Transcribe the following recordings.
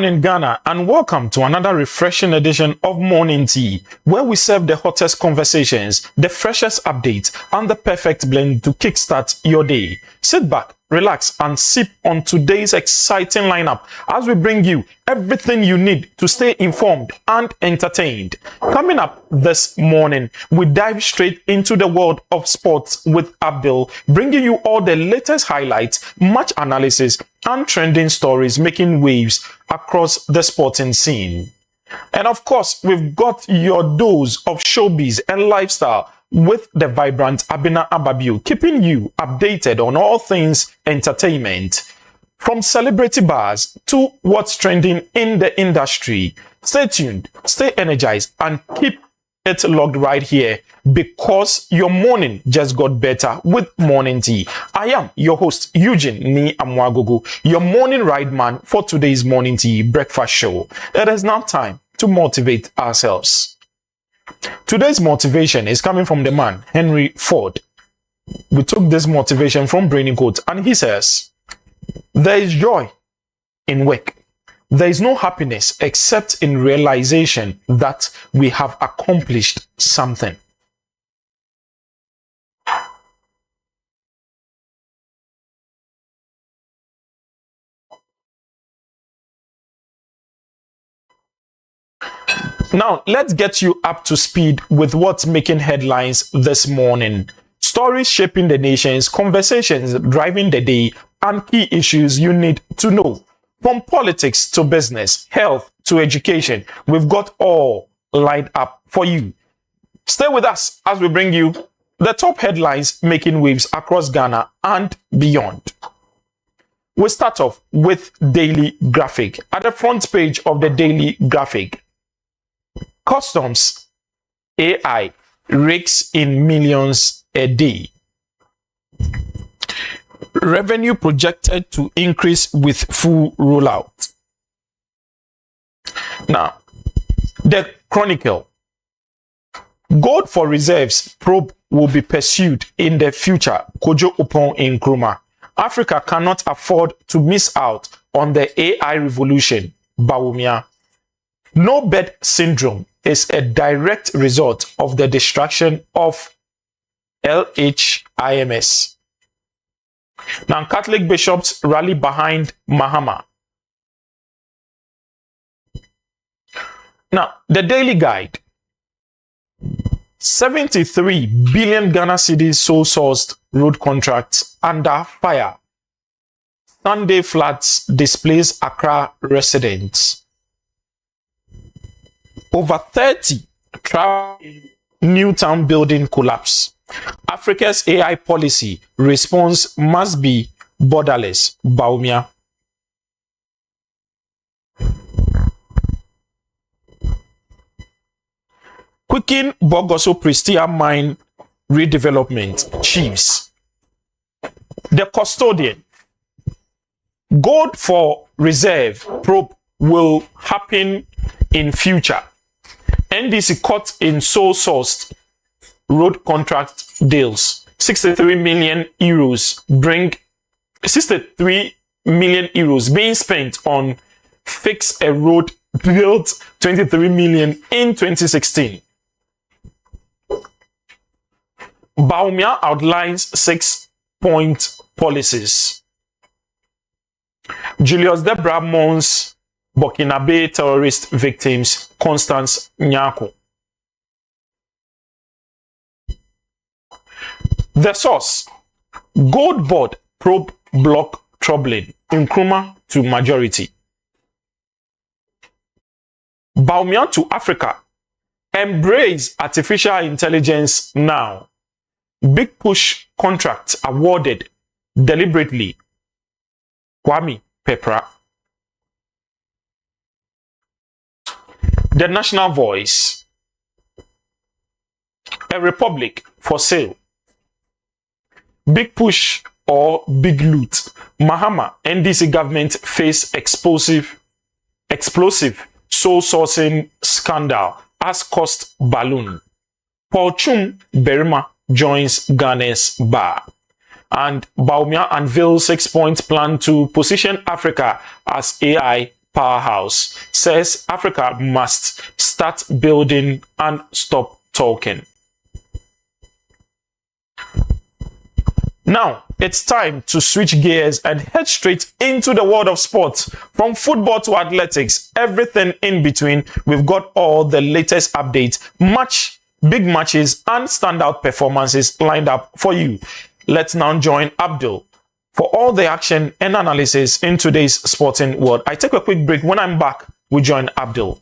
morning, Ghana, and welcome to another refreshing edition of Morning Tea, where we serve the hottest conversations, the freshest updates, and the perfect blend to kickstart your day. Sit back, relax, and sip on today's exciting lineup as we bring you everything you need to stay informed and entertained. Coming up this morning, we dive straight into the world of sports with Abdul, bringing you all the latest highlights, match analysis, and trending stories making waves across the sporting scene. And of course, we've got your dose of showbiz and lifestyle with the vibrant Abina Ababiu, keeping you updated on all things entertainment. From celebrity bars to what's trending in the industry. Stay tuned, stay energized, and keep it logged right here, because your morning just got better with Morning Tea. I am your host, Eugene Ni Amwagogo, your morning ride man for today's Morning Tea breakfast show. It is now time to motivate ourselves. Today's motivation is coming from the man, Henry Ford. We took this motivation from Brainy Quote, and he says, "There is joy in work. There is no happiness except in realization that we have accomplished something." Now, let's get you up to speed with what's making headlines this morning. Stories shaping the nations, conversations driving the day, and key issues you need to know. From politics to business, health to education, we've got all lined up for you. Stay with us as we bring you the top headlines making waves across Ghana and beyond. We start off with Daily Graphic. At the front page of the Daily Graphic, Customs AI rakes in millions a day. Revenue projected to increase with full rollout. Now, the Chronicle. Gold for reserves probe will be pursued in the future. Kojo Upon in Nkrumah. Africa cannot afford to miss out on the AI revolution. Bawumia. No bed syndrome is a direct result of the destruction of LHIMS. Now, Catholic bishops rally behind Mahama. Now, the Daily Guide. 73 billion Ghana cedis sole-sourced road contracts under fire. Sunday floods displace Accra residents. Over 30 Newtown building collapse. Africa's AI policy response must be borderless. Bawumia. Quicken Bogoso Prestia mine redevelopment. Chiefs. The Custodian. Gold for reserve probe will happen in future. NDC caught in sole-sourced road contract deals. 63 million euros being spent on fix a road built 23 million in 2016. Bawumia outlines 6-point policies. Julius Debra mourns Burkinabe terrorist victims. Constance Nyako. The source. Gold board probe block troubling. Nkrumah to majority. Bawumia to Africa. Embrace artificial intelligence now. Big push contracts awarded deliberately. Kwame Pepra. The National Voice. A republic for sale. Big push or big loot. Mahama NDC government face explosive sole sourcing scandal as cost balloon. Paul Chum Berima joins Ghana's bar. And Bawumia unveils 6-point plan to position Africa as AI powerhouse, says Africa must start building and stop talking. Now, it's time to switch gears and head straight into the world of sports. From football to athletics, everything in between, we've got all the latest updates, big matches, and standout performances lined up for you. Let's now join Abdul for all the action and analysis in today's sporting world. I take a quick break. When I'm back, we join Abdul.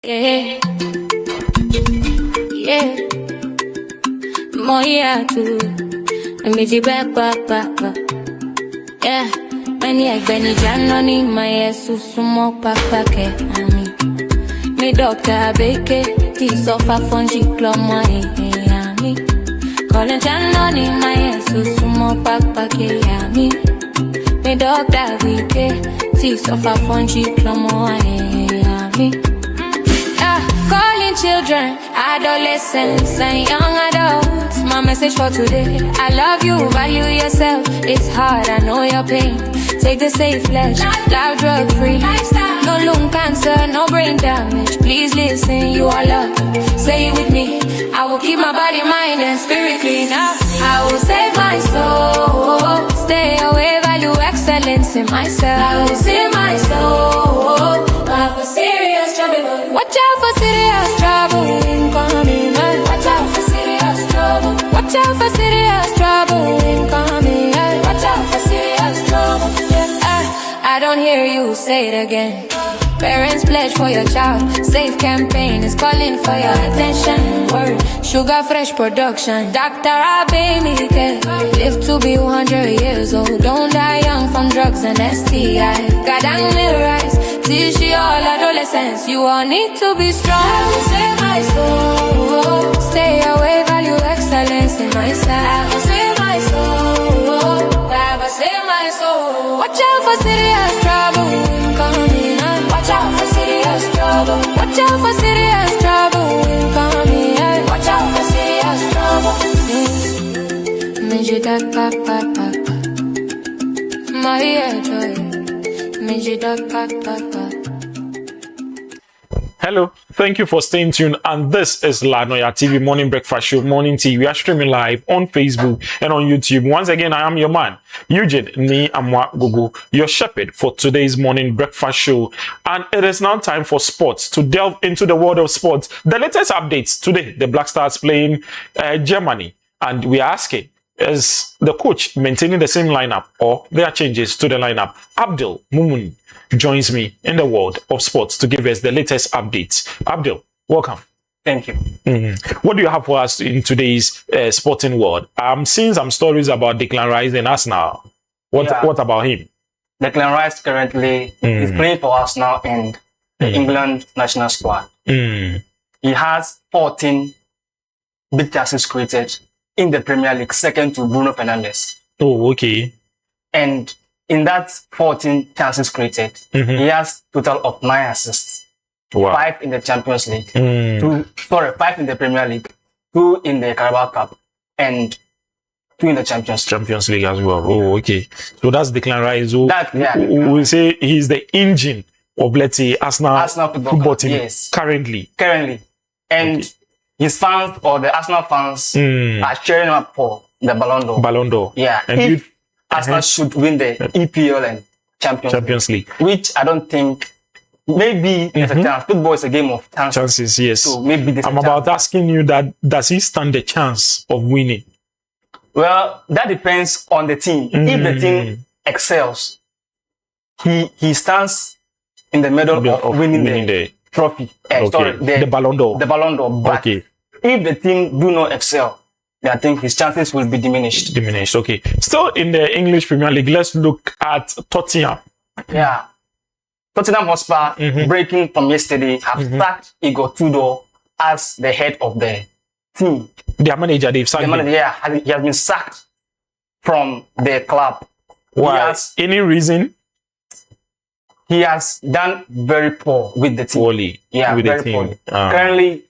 Yeah, yeah, Noyaa Tv yeah, many Benny Janoni, my sumo papa ke ami. Me doctor beke, tis of a fungi cloma ami. Calling Janoni, my sumo papa ke ami. Me doctor beke, tis of a fungi cloma ami. Calling children, adolescents, and young adults. My message for today: I love you, value yourself. It's hard, I know your pain. Take the safe ledge, live drug free. No lung cancer, no brain damage. Please listen, you are loved. Say it with me. I will keep my body, mind, and spirit clean. I will save my soul. Stay away, value excellence in myself. I will save my soul. I for serious trouble. Watch out for serious trouble incoming. Watch out for serious trouble. Watch out for serious trouble incoming. Watch out for serious trouble. I don't hear you say it again. Parents pledge for your child. Safe campaign is calling for your attention. Word, sugar fresh production. Dr. Abe care. Live to be 100 years old. Don't die young from drugs and STI. God and rise. Teach you all adolescents. You all need to be strong. I will save my soul. Stay away, value excellence in myself. I will save my soul. I will save my soul. Watch out for serious trouble incoming. Watch out for serious trouble. Watch out for serious trouble incoming. Watch out for serious trouble. Major that papa. My joy. Major that papa. Hello, thank you for staying tuned, and this is Noyaa TV Morning Breakfast Show, Morning Tea. We are streaming live on Facebook and on YouTube. Once again, I am your man, Eugene Ni Amwa Gugu, your shepherd for today's Morning Breakfast Show. And it is now time for sports, to delve into the world of sports. The latest updates today, the Black Stars playing Germany, and we are asking, is the coach maintaining the same lineup or there are changes to the lineup? Abdul Mumun joins me in the world of sports to give us the latest updates. Abdul, welcome. Thank you. What do you have for us in today's sporting world? I'm seeing some stories about Declan Rice in Arsenal. What about him? Declan Rice currently is playing for Arsenal and the England national squad. He has 14 big chances created in the Premier League, second to Bruno Fernandes. Oh, okay. And in that 14 chances created, he has total of 9 assists. Wow. 5 in the Champions League, 5 in the Premier League, 2 in the Carabao Cup, and 2 in the Champions League as well. Oh, okay. So that's Declan Rice. We say he's the engine of, let's say, Arsenal football team. Yes. Currently. And his fans, or the Arsenal fans, are cheering him up for the Ballon d'Or. Yeah. And if Arsenal should win the EPL and Champions League, which I don't think. Maybe there's a chance. Football is a game of chances. Yes. So maybe I'm about asking you that, does he stand the chance of winning? Well, that depends on the team. If the team excels, he stands in the middle of winning the trophy. The Ballon d'Or. The Ballon d'Or. But if the team do not excel, then I think his chances will be diminished. Okay. Still in the English Premier League, let's look at Tottenham. Yeah. Tottenham Hotspur, breaking from yesterday, have sacked Igor Tudor as the head of the team. Their manager, they've sacked him. He has been sacked from the club. Why? Any reason? he has done very poor with the team. Poorly. Yeah, with very the team. poorly. Currently,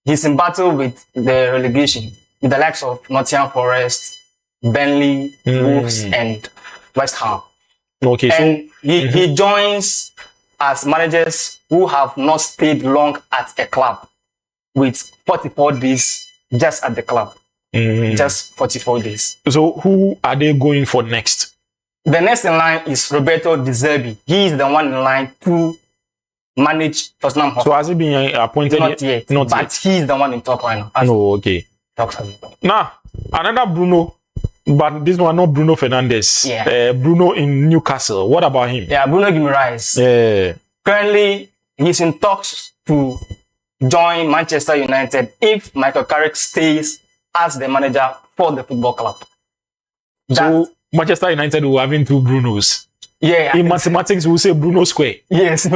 he's in battle with the relegation, with the likes of Nottingham Forest, Burnley, Wolves, and West Ham. Okay, and he joins as managers who have not stayed long at a club with 44 days just at the club. Just 44 days. So who are they going for next? The next in line is Roberto De Zerbi. He is the one in line to manage Tottenham Hotspur. So has he been appointed? Not yet. Not yet. But he is the one in talk right now. No, okay. Now, another Bruno, but this one not Bruno Fernandes. Yeah. Bruno in Newcastle. What about him? Yeah, Bruno Guimaraes. Yeah. Currently, he's in talks to join Manchester United if Michael Carrick stays as the manager for the football club. So Manchester United will having two Brunos. Yeah. In mathematics, we'll say Bruno square. Yes.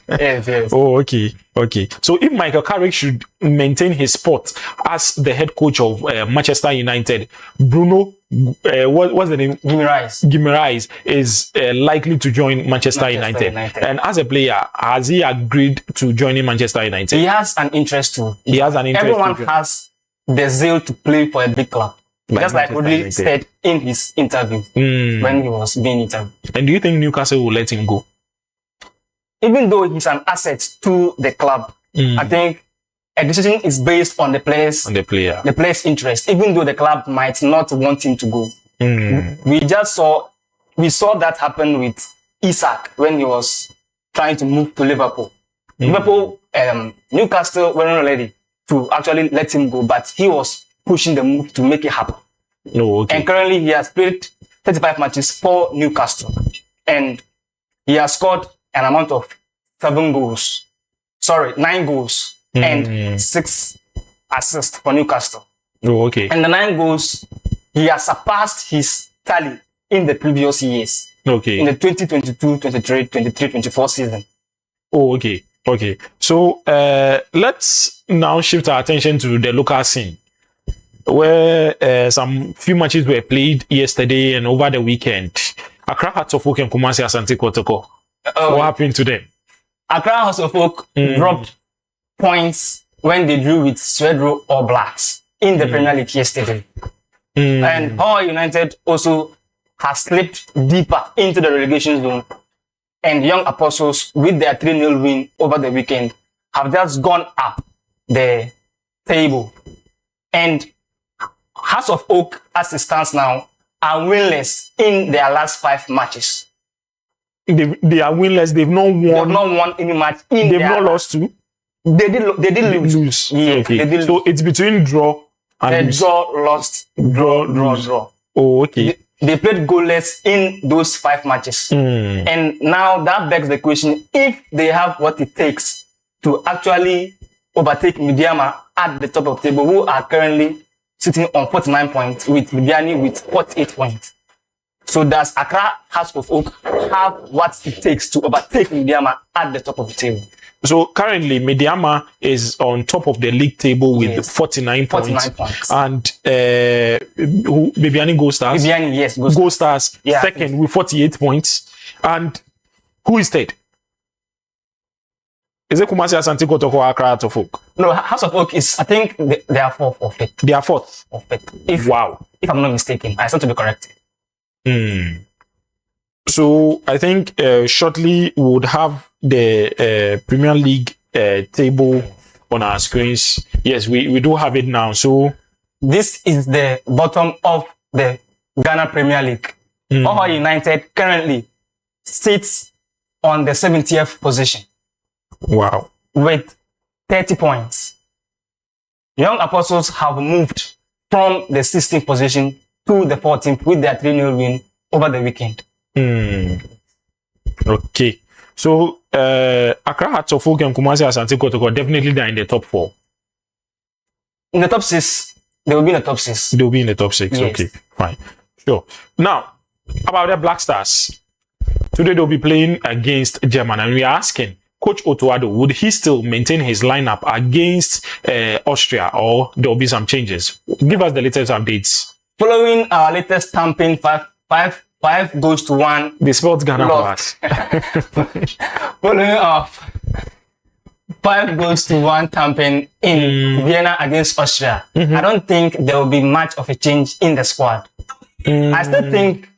Yes. Oh, okay. Okay. So if Michael Carrick should maintain his spot as the head coach of Manchester United, Bruno, what's the name? Guimaraes is likely to join Manchester United. And as a player, has he agreed to joining Manchester United? He has an interest too. He has an interest. Everyone has the zeal to play for a big club. Just like Rodri said in his interview when he was being interviewed. And do you think Newcastle will let him go? Even though he's an asset to the club, I think a decision is based on the players, on the player's interest. Even though the club might not want him to go, we saw that happen with Isak when he was trying to move to Liverpool. Newcastle weren't ready to actually let him go, but he was pushing the move to make it happen. Oh, okay. And currently he has played 35 matches for Newcastle, and he has scored an amount of 9 goals and 6 assists for Newcastle. Oh, okay. And the 9 goals, he has surpassed his tally in the previous years. Okay. In the 2022, 23, 23, 24 season. Oh, okay. Okay. So let's now shift our attention to the local scene, where some few matches were played yesterday and over the weekend. Accra Hearts of Oak and Kumasi Asante Kotoko. What happened to them? Accra Hearts of Oak dropped points when they drew with Swedro All Blacks in the Premier League yesterday. And Hull United also has slipped deeper into the relegation zone. And Young Apostles, with their 3-0 win over the weekend, have just gone up the table. And Hearts of Oak, as it stands now, are winless in their last 5 matches. They are winless. They've not won. They've not won any match. They've not lost too. They did lose. Yeah, okay. They did so it's between draw and draw, lost, draw. Oh, okay. They played goalless in those 5 matches. And now that begs the question, if they have what it takes to actually overtake Midiama at the top of the table, who are currently sitting on 49 points, with Midiani with 48 points. So does Accra Hearts of Oak have what it takes to overtake Midiama at the top of the table? So currently, Midiama is on top of the league table with 49 points. And Bibiani Gold Stars? Bibiani, yes. Gold Stars, second with 48 points. And who is third? Is it Kumasi Asante Kotoko or Accra Hearts of Oak? No, Hearts of Oak is, I think they are 4th or 5th. They are 4th? Or 5th. Wow. If I'm not mistaken. I stand to be corrected. So I think shortly we would have the Premier League table on our screens. Yes, we do have it now. So this is the bottom of the Ghana Premier League. Hull United currently sits on the 70th position. Wow. With 30 points. Young Apostles have moved from the 16th position to the 14th with their 3-0 win over the weekend. Okay. So, Accra Hearts of Oak and Kumasi Asante Kotoko definitely they're in the top 4. In the top 6, they will be in the top 6. They will be in the top 6. Yes. Okay, fine. Sure. Now, about the Black Stars. Today they'll be playing against Germany, and we are asking Coach Otuado, would he still maintain his lineup against Austria, or there will be some changes? Give us the latest updates. Following our latest stamping 5-4 5-1. They spelled Ghana for us. Following up, 5-1 campaign in Vienna against Austria. I don't think there will be much of a change in the squad. I still think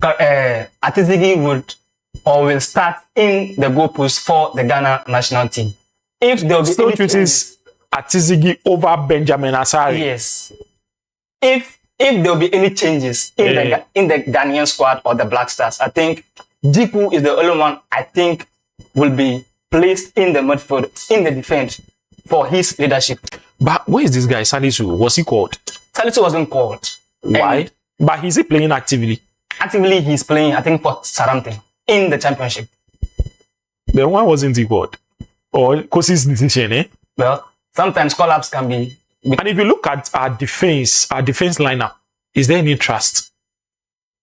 Atizigi will start in the goalpost for the Ghana national team. If there will be still chooses Atizigi over Benjamin Asari. Yes. If there will be any changes in the Ghanaian squad or the Black Stars, I think Jiku is the only one I think will be placed in the midfield, in the defense for his leadership. But where is this guy, Salisu? Was he called? Salisu wasn't called. Why? But is he playing actively? Actively, he's playing, I think, for Southampton in the championship. Then why wasn't he called? Or because his decision, eh? Well, sometimes call-ups can be... And if you look at our defense lineup, is there any trust?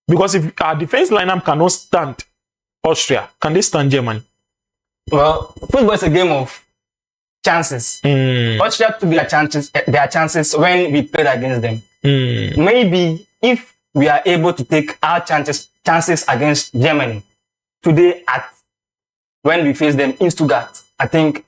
Because if our defense lineup cannot stand Austria, can they stand Germany? Well, football is a game of chances. Austria took their chances when we played against them. Maybe if we are able to take our chances against Germany today when we face them in Stuttgart, I think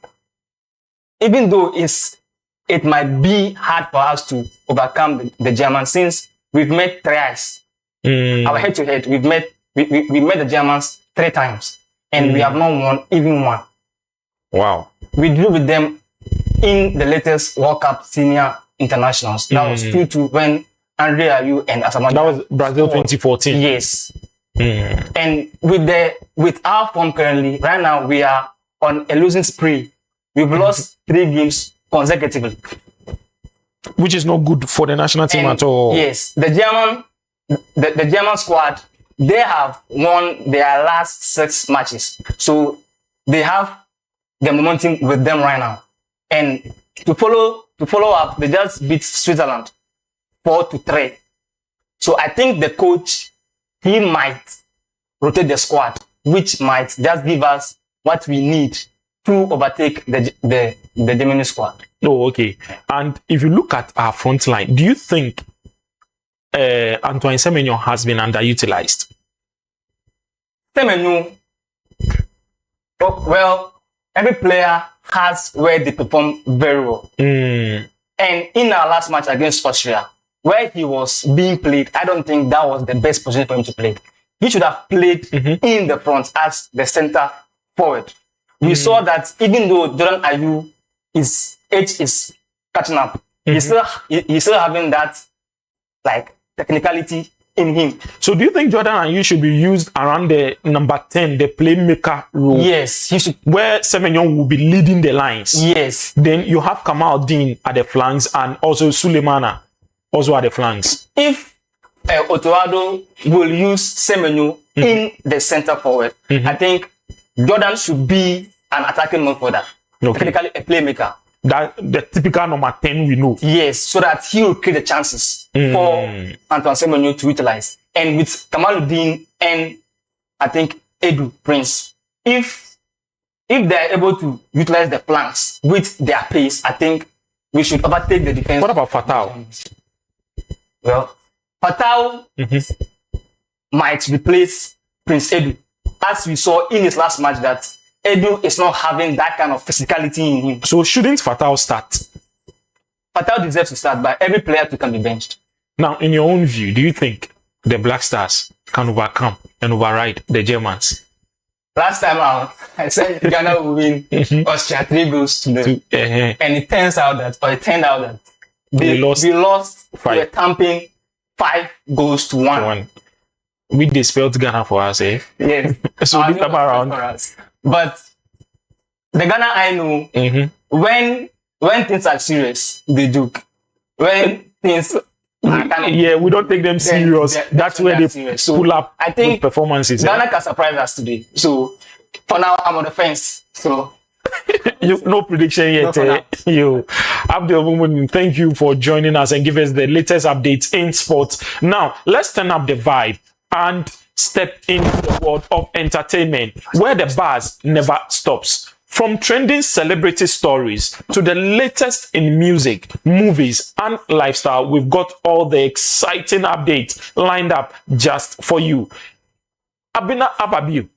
even though it might be hard for us to overcome the Germans, since we've met thrice. Our head-to-head, we met the Germans 3 times, and we have not won even one. Wow. We drew with them in the latest World Cup senior internationals. That was 2-2 when Andre Ayew and Asamoah. That was Brazil 2014. Yes. And with our form currently, right now we are on a losing spree. We've lost 3 games consecutively, which is not good for the national team at all. Yes, the German squad, they have won their last 6 matches, so they have the momentum with them right now. And to follow up, they just beat Switzerland 4-3. So I think the coach, he might rotate the squad, which might just give us what we need to overtake the Germany squad. Oh, okay. And if you look at our front line, do you think Antoine Semenyo has been underutilized? Semenyo, well, every player has where they perform very well. And in our last match against Austria, where he was being played, I don't think that was the best position for him to play. He should have played in the front as the center forward. We saw that even though Jordan Ayew's age is catching up, he's still having that technicality in him. So do you think Jordan Ayew should be used around the number 10, the playmaker role? Yes, he should. Where Semenyo will be leading the lines. Yes. Then you have Kamaldeen at the flanks and also Sulemana also at the flanks. If Otoado will use Semenyo in the center forward, I think Jordan should be an attacking midfielder, technically a playmaker. That the typical number 10 we know. Yes, so that he will create the chances for Antoine Semenyo to utilize. And with Kamaldeen and I think Edu Prince, if they are able to utilize the flanks with their pace, I think we should overtake the defense. What about Fatau? Well, Fatau might replace Prince Edu, as we saw in his last match that Edu is not having that kind of physicality in him. So shouldn't Fatau start? Fatau deserves to start, but every player can be benched. Now, in your own view, do you think the Black Stars can overcome and override the Germans? Last time out, I said Ghana will win Austria 3-2. And it turned out that we lost 5. We were tamping 5-1. We dispelled Ghana for us, eh? Yes. So this time around. But the Ghana I know, when things are serious, they joke. When things we don't take them serious. That's where they pull up. I think performances. Ghana can surprise us today. So for now, I'm on the fence. So no prediction yet. You, Abdul, thank you for joining us and give us the latest updates in sports. Now let's turn up the vibe and step into the world of entertainment, where the buzz never stops. From trending celebrity stories to the latest in music, movies, and lifestyle, we've got all the exciting updates lined up just for you. Abina Ababiu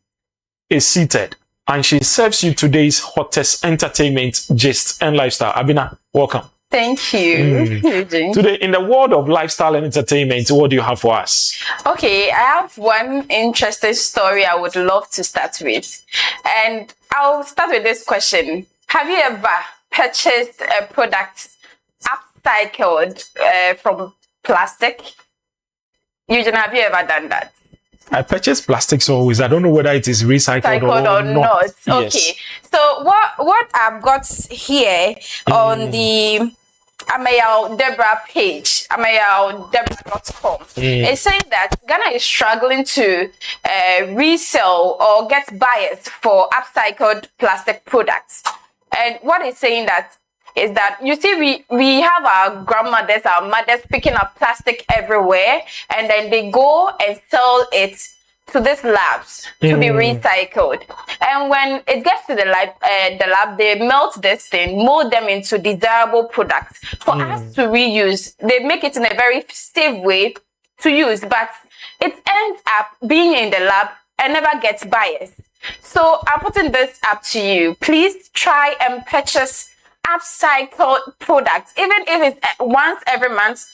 is seated and she serves you today's hottest entertainment, gist, and lifestyle. Abina, welcome. Thank you, Eugene. Today, in the world of lifestyle and entertainment, what do you have for us? Okay, I have one interesting story I would love to start with. And I'll start with this question. Have you ever purchased a product upcycled from plastic? Eugene, have you ever done that? I purchase plastics always. I don't know whether it is recycled or not. Okay. Yes. So what I've got here on the Amayal Deborah page, amayaldeborah.com, is saying that Ghana is struggling to resell or get buyers for upcycled plastic products. And what it's saying that is that, you see, we have our grandmothers, our mothers picking up plastic everywhere, and then they go and sell it to these labs to be recycled. And when it gets to the lab, they melt this thing, mold them into desirable products for us to reuse. They make it in a very safe way to use, but it ends up being in the lab and never gets buyers. So I'm putting this up to you. Please try and purchase upcycled products, even if it's once every month.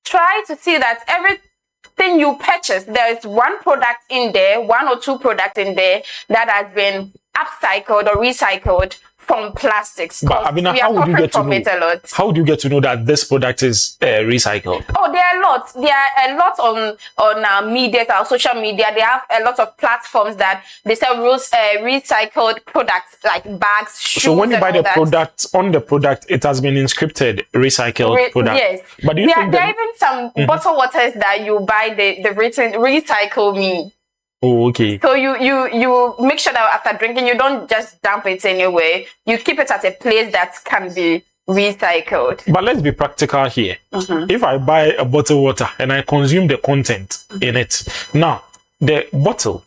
Try to see that everything you purchase, there is one product in there, one or two products in there that has been upcycled or recycled from plastics. But Abina, how would you get to know? How would you get to know that this product is recycled? Oh, there are a lot. There are a lot on our media, our social media. They have a lot of platforms that they sell recycled products like bags, shoes. So when you buy the product, on the product, it has been inscripted recycled product. Yes. But do you think there are even some bottled waters that you buy the written recycle me. Oh, okay. So you make sure that after drinking, you don't just dump it anywhere. You keep it at a place that can be recycled. But let's be practical here. If I buy a bottle of water and I consume the content in it, now the bottle,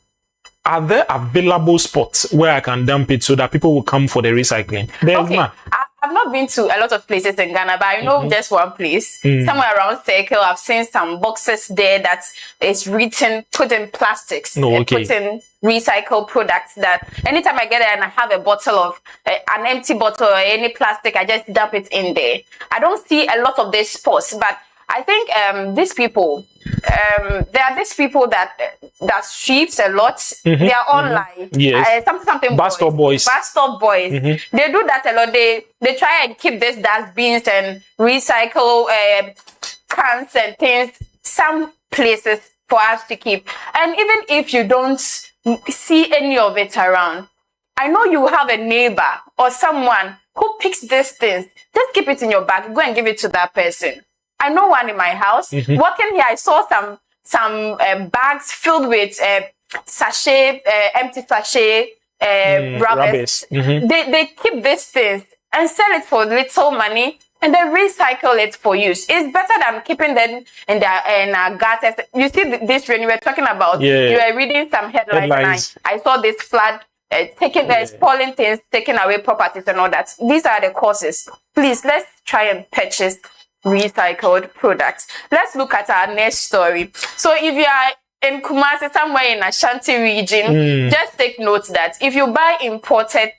are there available spots where I can dump it so that people will come for the recycling? There's none. I've not been to a lot of places in Ghana, but I know just one place. Somewhere around Circle, I've seen some boxes there that is written, put in plastics, put in recycled products, that anytime I get there and I have a bottle of, an empty bottle or any plastic, I just dump it in there. I don't see a lot of these spots, but I think these people, there are these people that sweeps a lot. They are online. Yes. Something bus stop boys. Bus stop boys. They do that a lot. They try and keep these dustbins and recycle cans and things some places for us to keep. And even if you don't see any of it around, I know you have a neighbor or someone who picks these things. Just keep it in your bag. Go and give it to that person. I know one in my house. Walking here, I saw some bags filled with sachet, empty sachet rubbish. They keep these things and sell it for little money, and then recycle it for use. It's better than keeping them in our gutters. You see this when you were talking about, you were reading some headlines. And I saw this flood taking spoiling things, taking away properties and all that. These are the causes. Please, let's try and purchase recycled products. Let's look at our next story. So if you are in Kumasi, somewhere in Ashanti region, just take note that if you buy imported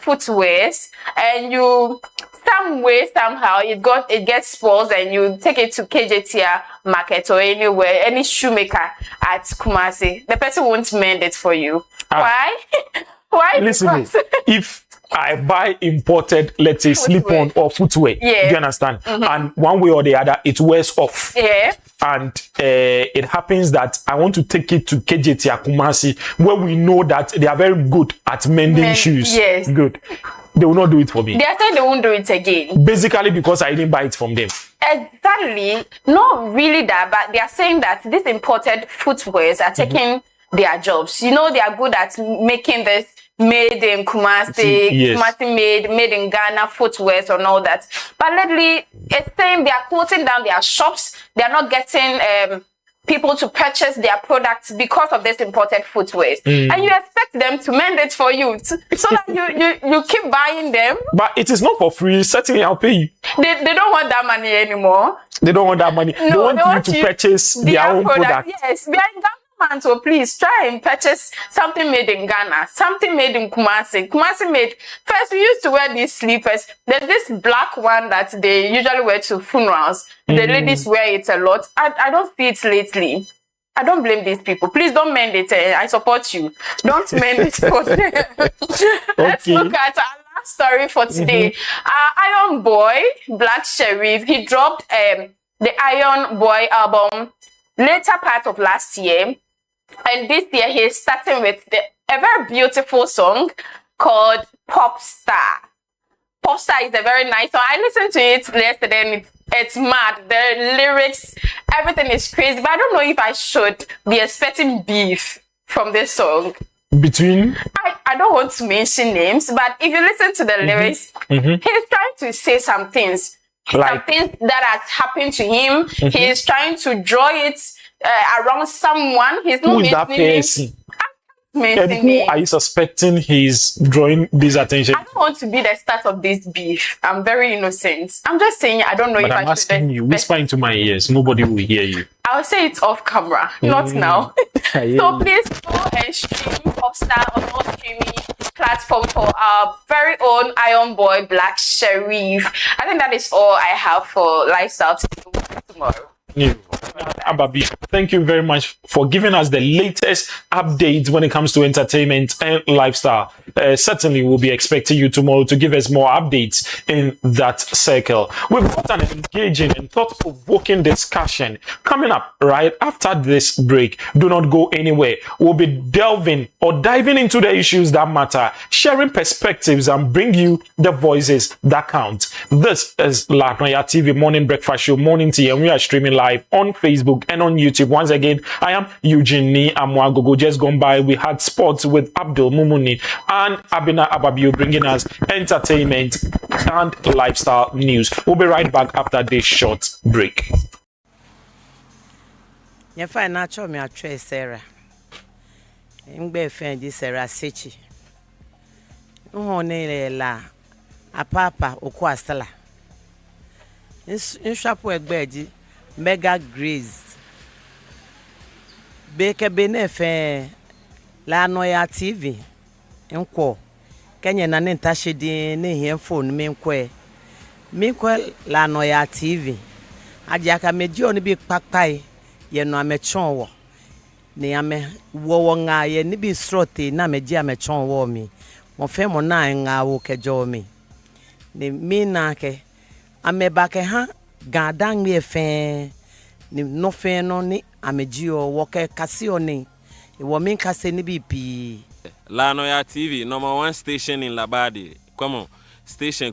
footwears and you somehow it gets spoiled and you take it to KJTR market or anywhere, any shoemaker at Kumasi, the person won't mend it for you. Why? Why? Listen, if I buy imported, let's say, slip-on or footwear. Do you understand? And one way or the other, it wears off. And it happens that I want to take it to KJT Kumasi, where we know that they are very good at mending shoes. Good. They will not do it for me. They are saying they won't do it again. Basically because I didn't buy it from them. Exactly. Not really that, but they are saying that these imported footwears are taking their jobs. You know, they are good at making this made in Kumasi, Kumasi made in Ghana footwear and all that. But lately, it's saying they are closing down their shops. They are not getting people to purchase their products because of this imported footwear, and you expect them to mend it for you so that you keep buying them. But it is not for free. Certainly, I'll pay you. They don't want that money anymore. They don't want that money. No, they want you to purchase their own product. Yes, we are in Ghana, so please try and purchase something made in Ghana, something made in Kumasi. Kumasi made. First, we used to wear these sleepers. There's this black one that they usually wear to funerals. The ladies wear it a lot. I don't see it lately. I don't blame these people. Please don't mend it. I support you. Don't mend it for them. Let's look at our last story for today. Iron Boy, Black Sheriff, he dropped the Iron Boy album later part of last year. And this year he is starting with a very beautiful song called Pop Star. Pop Star is a very nice song. I listened to it yesterday and it's mad. The lyrics, everything is crazy. But I don't know if I should be expecting beef from this song. Between? I don't want to mention names, but if you listen to the lyrics, he's trying to say some things. Like some things that has happened to him. He is trying to draw it around someone. He's not who is that person? And who are you suspecting he's drawing this attention? I don't want to be the start of this beef. I'm very innocent. I'm just saying I don't know if I'm asking you. Whisper into my ears. Nobody will hear you. I'll say it off camera, not now. So please go and stream Popstar on all streaming platforms for our very own Iron Boy Black Sheriff. I think that is all I have for lifestyle tomorrow. Ababi, thank you very much for giving us the latest updates when it comes to entertainment and lifestyle. Certainly, we'll be expecting you tomorrow to give us more updates in that circle. We've got an engaging and thought-provoking discussion coming up right after this break. Do not go anywhere. We'll be delving or diving into the issues that matter, sharing perspectives and bring you the voices that count. This is Noyaa TV Morning Breakfast Show, Morning Tea, and we are streaming live on Facebook and on YouTube. Once again, I am Eugenie Amwagogo. Just gone by, we had sports with Abdul Mumuni and Abina Ababiu bringing us entertainment and lifestyle news. We'll be right back after this short break. You find natural me a Sarah. Ngbe friend this Sarah Sechi. Nhone la apapa okwasala. Nshapo egbeji Mega Grace Beke Benefe La Noyaa TV Enko Kenya na nentashi di ne hien phone menkwe La Noyaa TV Adiaka meji oni bi kpakai ye no amechon wo ne ame wo nga ye ni bi srote na meji amechon wo mi mo fe mo na nga wo kejo mi ne mi na ke ameba ke ha Gadang me fe ni no fe no ni amejio woke kasio ni wo min kase ni bipi La Noyaa TV #1 station in Labadi. Come on, station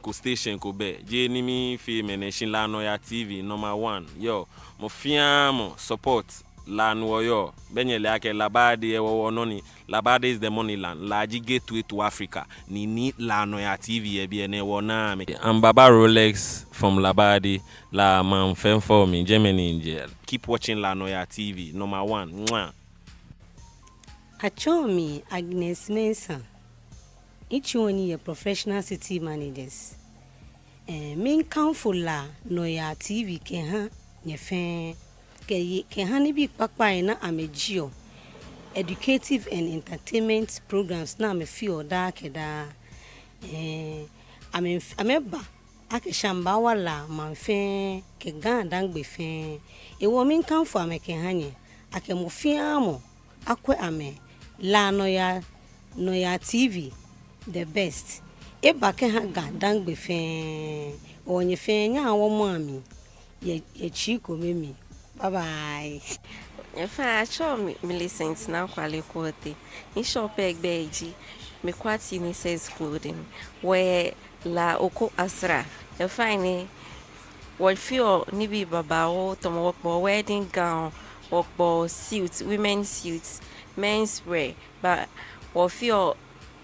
ko be je ni mi fi mention La Noyaa TV #1. Yo mo fiamo support la nuoyo benye lake Labadi ewo noni. Labadi is the money land. Large gateway to Africa. Ni La Noyaa TV ebiene wona me. I'm Baba Rolex from Labadi. La man fem for me Germany in jail. Keep watching La Noyaa TV #1. Mwah. Achomi Agnes Mensah. Each one is professional city managers. Main council La Noyaa TV keha nyefen keha ni bi pakpa na amejio. Educative and entertainment programs na me feel da keda ameba akeshamba wala manfe ke ganda ngbe fe ewo min kan fo ameke hanye akemofiamo akwe ame La Noyaa TV the best eba ke ha ganda ngbe fe onye fe nya wo mo ami ye chiko memi bye bye. If I show me Millicent now quality quality, in shop beji, me quality ni says clothing, where la oko asra, you find what feel nibi babao, tomo work wedding gown, work suits, women's suits, men's wear, but what feel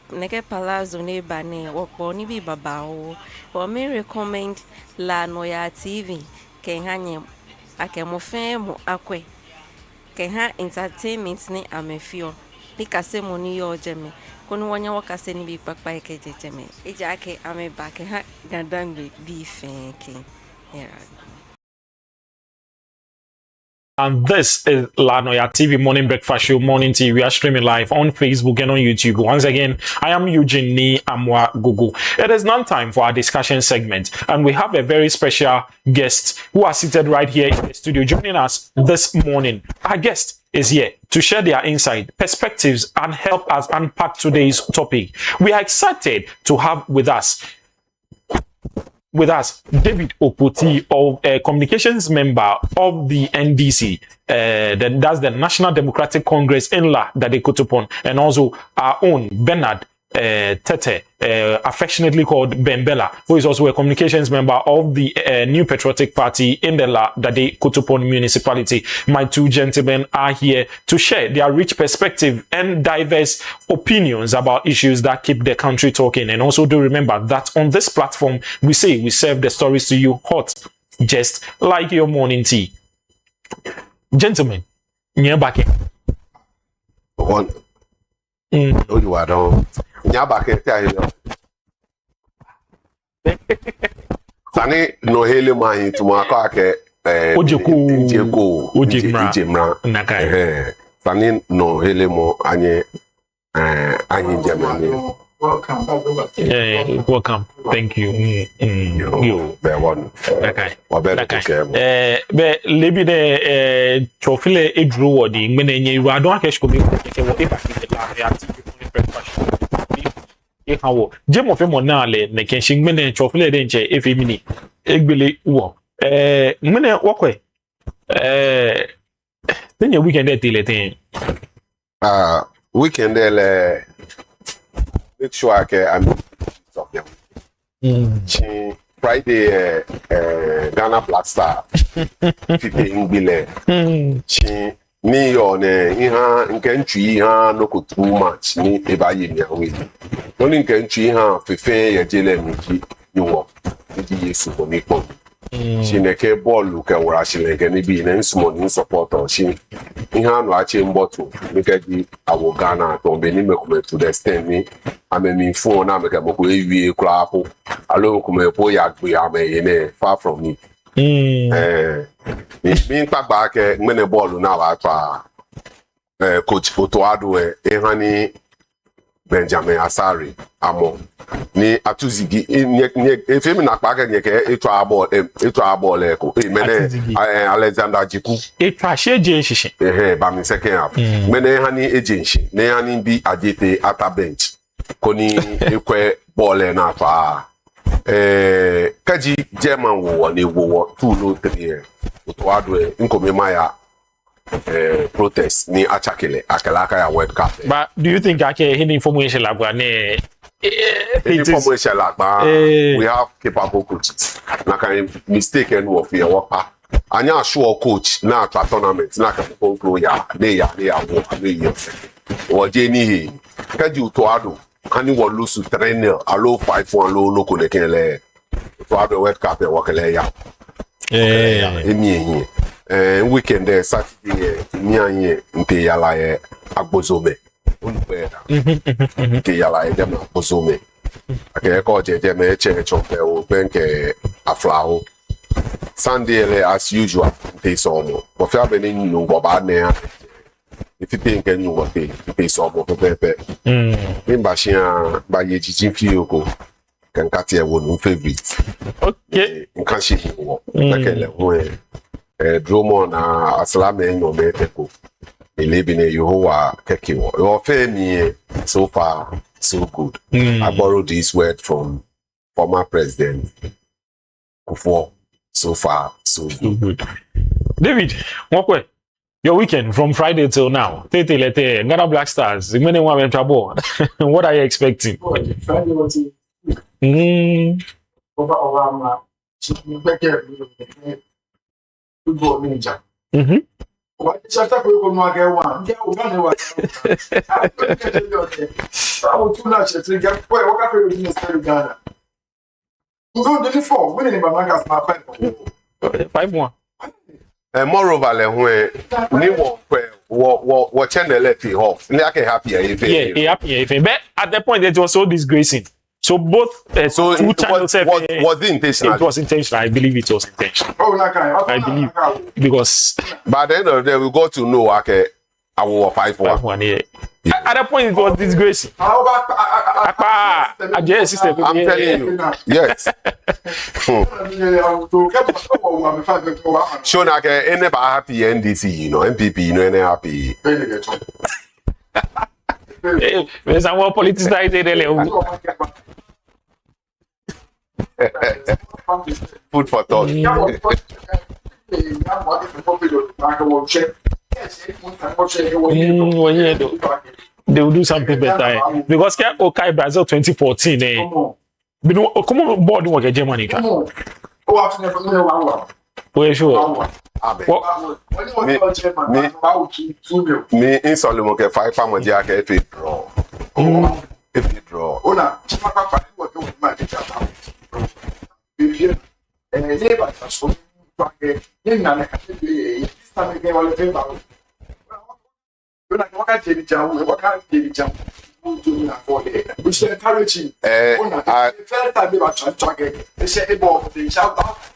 neke palazzo neighbor ne work nibi babao, or me recommend La Noyaa TV, ke hanye akemofemo akwe. ke ha entertainment ni amefio ni kase mo ni yo jeme kono wonya wakase ni bi papa ke jeme eja ke ame ba ke ha gandangbe bi fen ke And this is Noyaa TV Morning Breakfast Show, Morning Tea. We are streaming live on Facebook and on YouTube. Once again, I am Eugene Ni Amwa Gugu. It is now time for our discussion segment, and we have a very special guest who are seated right here in the studio joining us this morning. Our guest is here to share their insight, perspectives, and help us unpack today's topic. We are excited to have with us David Opoti, of communications member of the NDC, that's the National Democratic Congress in La Dadekotopon, and also our own Bernard Tete, affectionately called Bembella, who is also a communications member of the New Patriotic Party in the La Dadekotopon municipality. My two gentlemen are here to share their rich perspective and diverse opinions about issues that keep the country talking. And also do remember that on this platform, we say we serve the stories to you hot, just like your morning tea. Gentlemen, you're back in. Oh, you are down. Nyabake tayo. Sani no hele mai tumaka ke ojekura nakai. Sani no hele mo anye Germany. Welcome. Thank you. You be one. Okay. Be lebi de chofile edru wodi ngene nye ru adon akesko be ke wo e ba ke la react hawo jemo fe mo na le ne ken shingme ne chofle de nche efemini egbele wo ngene wokwe then your weekend dey tell ten weekend le make sure ke I'm of them Friday Ghana Black Star fite ngbile chi ni yo ne iha nke ntwi iha no ko too much ni eba ye mi awe no ni nke ntwi iha fefe ye jele mi ji ni wo ndi yesu ko mi pon chi ne ke ball ke wora chi le ke ni bi na nsumo ni support o chi iha no ache mboto ni ke di awo Ghana to be ni me ko to the stand ni amemi phone na me ke mo ko ewie kura apo alo ko me po ya gbe ame ne far from me me tagba ke ngene ball na wa twa coach Otoado ehani Benjamin Asari amo ni atuzigi efemi na kpa ke nyeke etwa ball ko mene Alexander Jiku etwa sheje shishin ba mi second half mene ehani agency ne ehani bi ajete ata bench koni ekwe ball na twa kaji German wo ni wo 203 Otoado nkomema ya protest ni achakele akalaka ya World Cup. But do you think hidden information like ne information like we have capable coaches na can mistake and wo fear worker anya sure coach na at tournament na ka control ya wo ye wo je ni he kaji Otoado ani wo lose 3-0 alo 5-1 lo no ko ne kenle Otoado World Cup e wo kele ya emi weekend Saturday nianye nte yala ye agbozome onupeda nte yala ye dem agbozome ake ko jeje me che chompe o benke aflao Sunday le as usual nte somo bo fi abeni nu bo ba ne ya if you think any what nte somo pepe nimba shia ba ye jijin fi oko kan katie wo no favorite okay nkan shi wo nakele wo Dromo na asalame enyo meteko elebine Yehovah kekiwo your fame so far so good. I borrowed this word from former president Kufo. So far so good. David, what your weekend from Friday till now? Tete Ghana Black Stars. What are you expecting? Football ninja. What is after we go no get one? Yeah, we don't know what. I will too much to get where what can we do in Ghana? We go to the 4 winning by Mangas 5-1. 5-1. moreover le ho ni wo channel let off ni ake happy he happy but at the point it was so disgracing. So both two channels was it intentional? It was intentional. I believe it was intentional. I believe because by the end of the day we got to know okay I will fight for one year. At that point it was disgracing. I'm telling you. Yes. Sure, like any happy NDC, you know, MPP, you know, any happy. There's some more politicized. Food for thought. They will do something better because okay Brazil 2014 come on board work Germany we sure me in Solomon ke 5 pound dia ke if you draw ona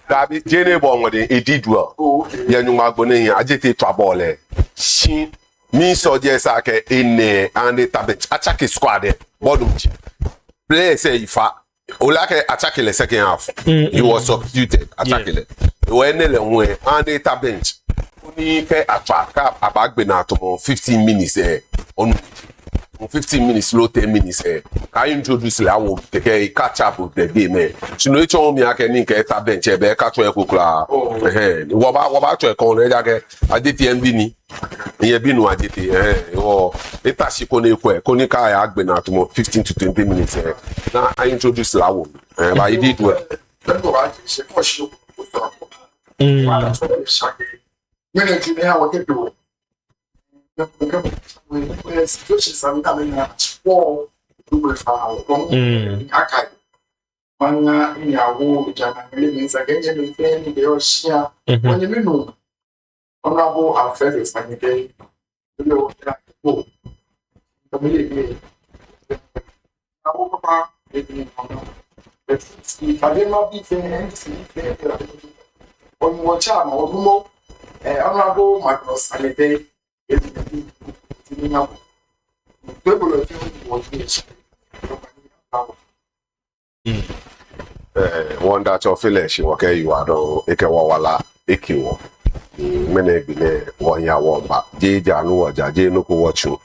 Dabi jene bon wode edidwa ya nyuma gbone yan ajete to abole shin mi so je sa ke ene and tabet attack squad bodumchi play say ifa olake attack the second half he was substituted attack le when le won and tabet oni ke attack abagbe na to 15 minutes on 15 minutes, low 10 minutes. I introduce la wo take catch up with the game. So no cho mi ake ni ke ta bench e be ka to e kokla. Wo ba to e kon re ja ke aditi mb ni. Iye bi nu aditi wo eta si ko ni ko e ko ni ka ya agbe na to 15 to 20 minutes. Na I introduce la wo. But he did well. Situations are coming at 4 okay. Mana in your womb, Jana means again, you think they all share when you know. Honorable affairs, my day. You know, if I didn't be fair, on your charm or more, honorable Marcos, and a day. Wonder to finish okay you are do eke wala eke wo mene bine wonya wo ba jeja no waja je no ko watchu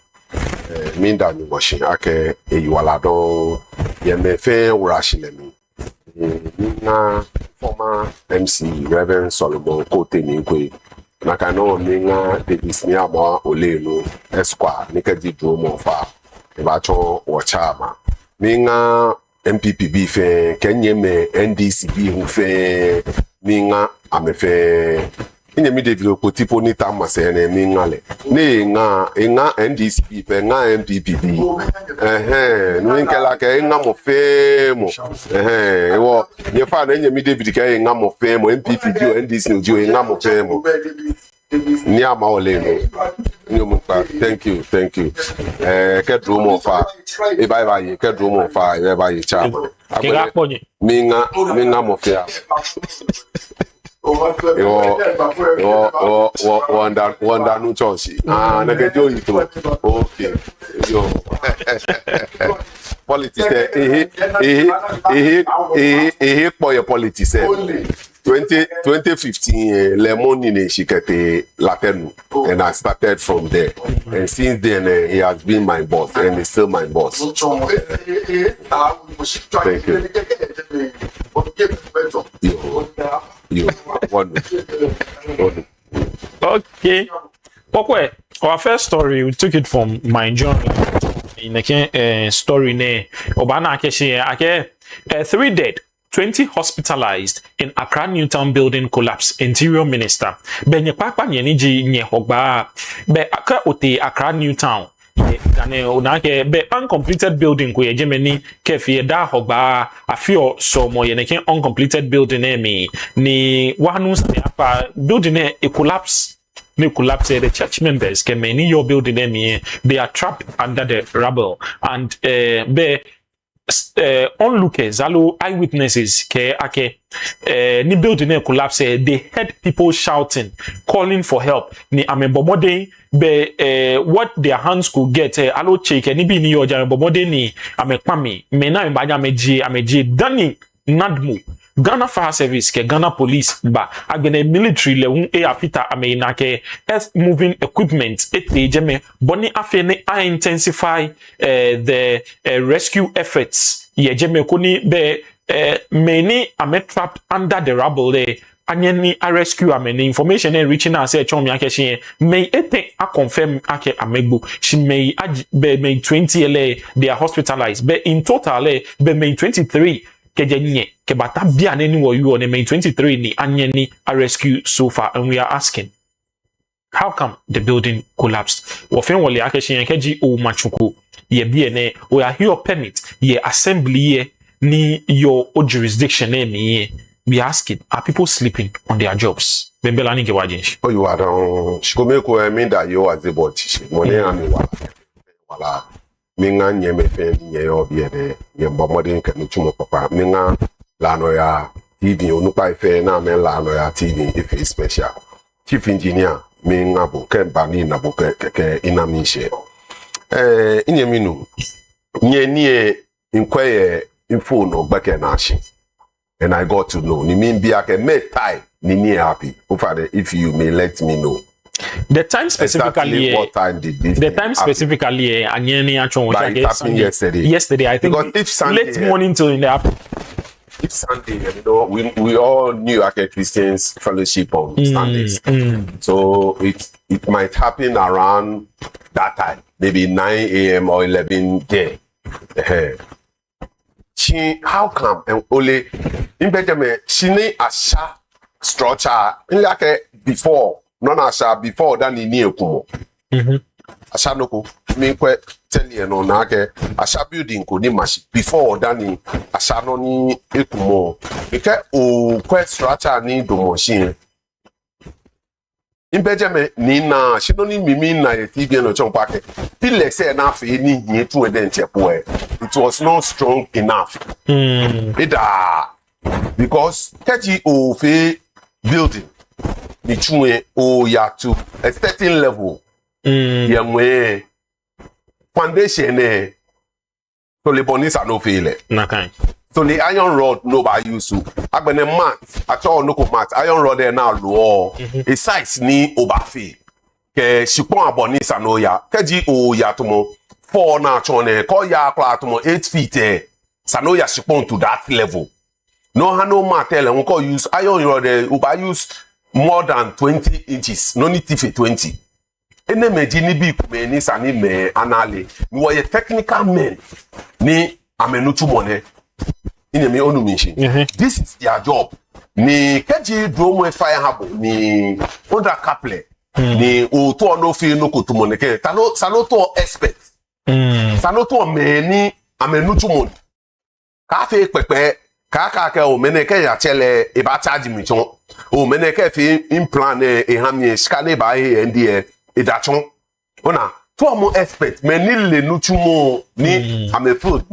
minda ni washin ake eyi wala do ye me fe wurashile mi na former MC Reverend Solomon Kote ni kwe na kano minga Davis ni ama olenu esquire nika di dromo fa e ba cho wachama minga MPPB fe kenye me NDCB hu fe minga amefe inye mi David ko tipo ni tama se ne minga le ni nga NDCB fe nga MPPB nkela ke nga mo fe mo wo ye fa na inye mi David ke nga mo fe mo MPPB o NDC o jo nga mo fe mo ni ama olenu thank you ke dromo fa e bye bye ke dromo fa e bye cha minga mo fe wanda nu chonsi na ke jo ito okay yo politics po your politics 2015 lemon in shikete latenu and I started from there and since then he has been my boss and he's still my boss. Thank you. You okay. Okay, our first story we took it from my journal in the story ne obana ake 3 dead 20 hospitalized in Accra Newtown building collapse. Interior Minister Benye Papa Nyeniji Nye Hogba Be Aka Ote Accra Newtown ane onake be uncompleted building ko ye jemeni kefi da hogba afio so mo ye ne uncompleted building ni wanu se apa building e collapse. The church members can many your building they are trapped under the rubble and onlookers, eyewitnesses, ni building collapse. They heard people shouting, calling for help. Ni amebomode be what their hands could get. Alo check ni bi ni yo jamebomode ni amekwami. Mena mbaja ameji dani nadmu. Ghana Fire Service ke Ghana Police ba agbene military le apita amena ke earth moving equipment jeme boni afe ne intensify the rescue efforts ye jeme koni be many ame trapped under the rubble there anyeni a rescue amene information and reaching us chom yake she may ete a confirm ake amegbo she may be 20 LA they are hospitalized but in total be may 23 kejenye kebata bia neni wo you on May 23 ni anyeni a rescue so far and we are asking how come the building collapsed wofen wole akeshin keji o machuku ye bia ne we are here permit ye assembly ye ni your jurisdiction ni we are asking are people sleeping on their jobs bembela ni gewajin oh you are shikomeko mean that you are the bot money ami wala minga nyeme fe nyeyo biede yemba modern kan chumo papa minga la Noyaa TV onupa ife na men la Noyaa TV ife special chief engineer minga bo kemba ni na bo keke inamishe inyeminu nye inquire info no beke na ashi and I got to know ni mean be ake make time ni happy if you may let me know. The time specifically, exactly what time did this? The time specifically, anyeni actually it happened yesterday. Yesterday, I think. Because if Sunday, late morning till in the afternoon. If Sunday, you know, we all knew like Christians fellowship on Sundays, so it might happen around that time, maybe 9 a.m. or 11 day. How come and only in Benjamin she need a sharp structure like before. Non asha before than in near kumo. Asha noko me kwe tell you no nake asha building ko ni mashi before than in asha no ni ekumo. Ike o kwe structure ni do machine. In Benjamin ni na she no ni mimi na TV no chong pake. Pile say na fe ni hin tu eden chepo it was not strong enough. Because 30 o fe building the chue o ya to a certain level yamwe foundation so le bonis are no fail so the iron rod no by use to agbene mat at all no mat iron rod there now low a size ni obafe ke shipon abonis ano ya keji o ya to mo 4 na chone ko ya kla to mo 8 feet sanoya shipon to that level no hano mat tell we call use iron rod oba use more than 20 inches no need if 20 ene meji ni bi kume ni sani me anale ni wo ye technical men ni amenutu mone ine me onu minshi this is their job ni keji dromo fire habo ni under couple ni o to no fi no kotumo ne ke saloto expert saloto me ni amenutu mone ka fe pepe kaka ke o mene ke ya chele e ba charge mi chon o mene ke fi implant e hamie scanner ba e ndie e da chon ona to mo expert me ni le nutumo ni ame food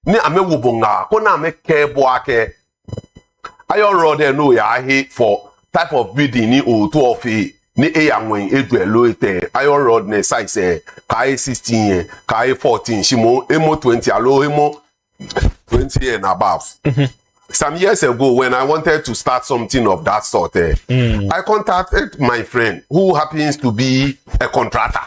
ni ame wobonga ko na ame ke bo ake iron rod no ya he for type of building ni o to of ni e yanwen eduelo ete iron rod ne size kai 16 kai 14 shimo emo 20 alo emo 20 and above. Some years ago, when I wanted to start something of that sort, I contacted my friend who happens to be a contractor,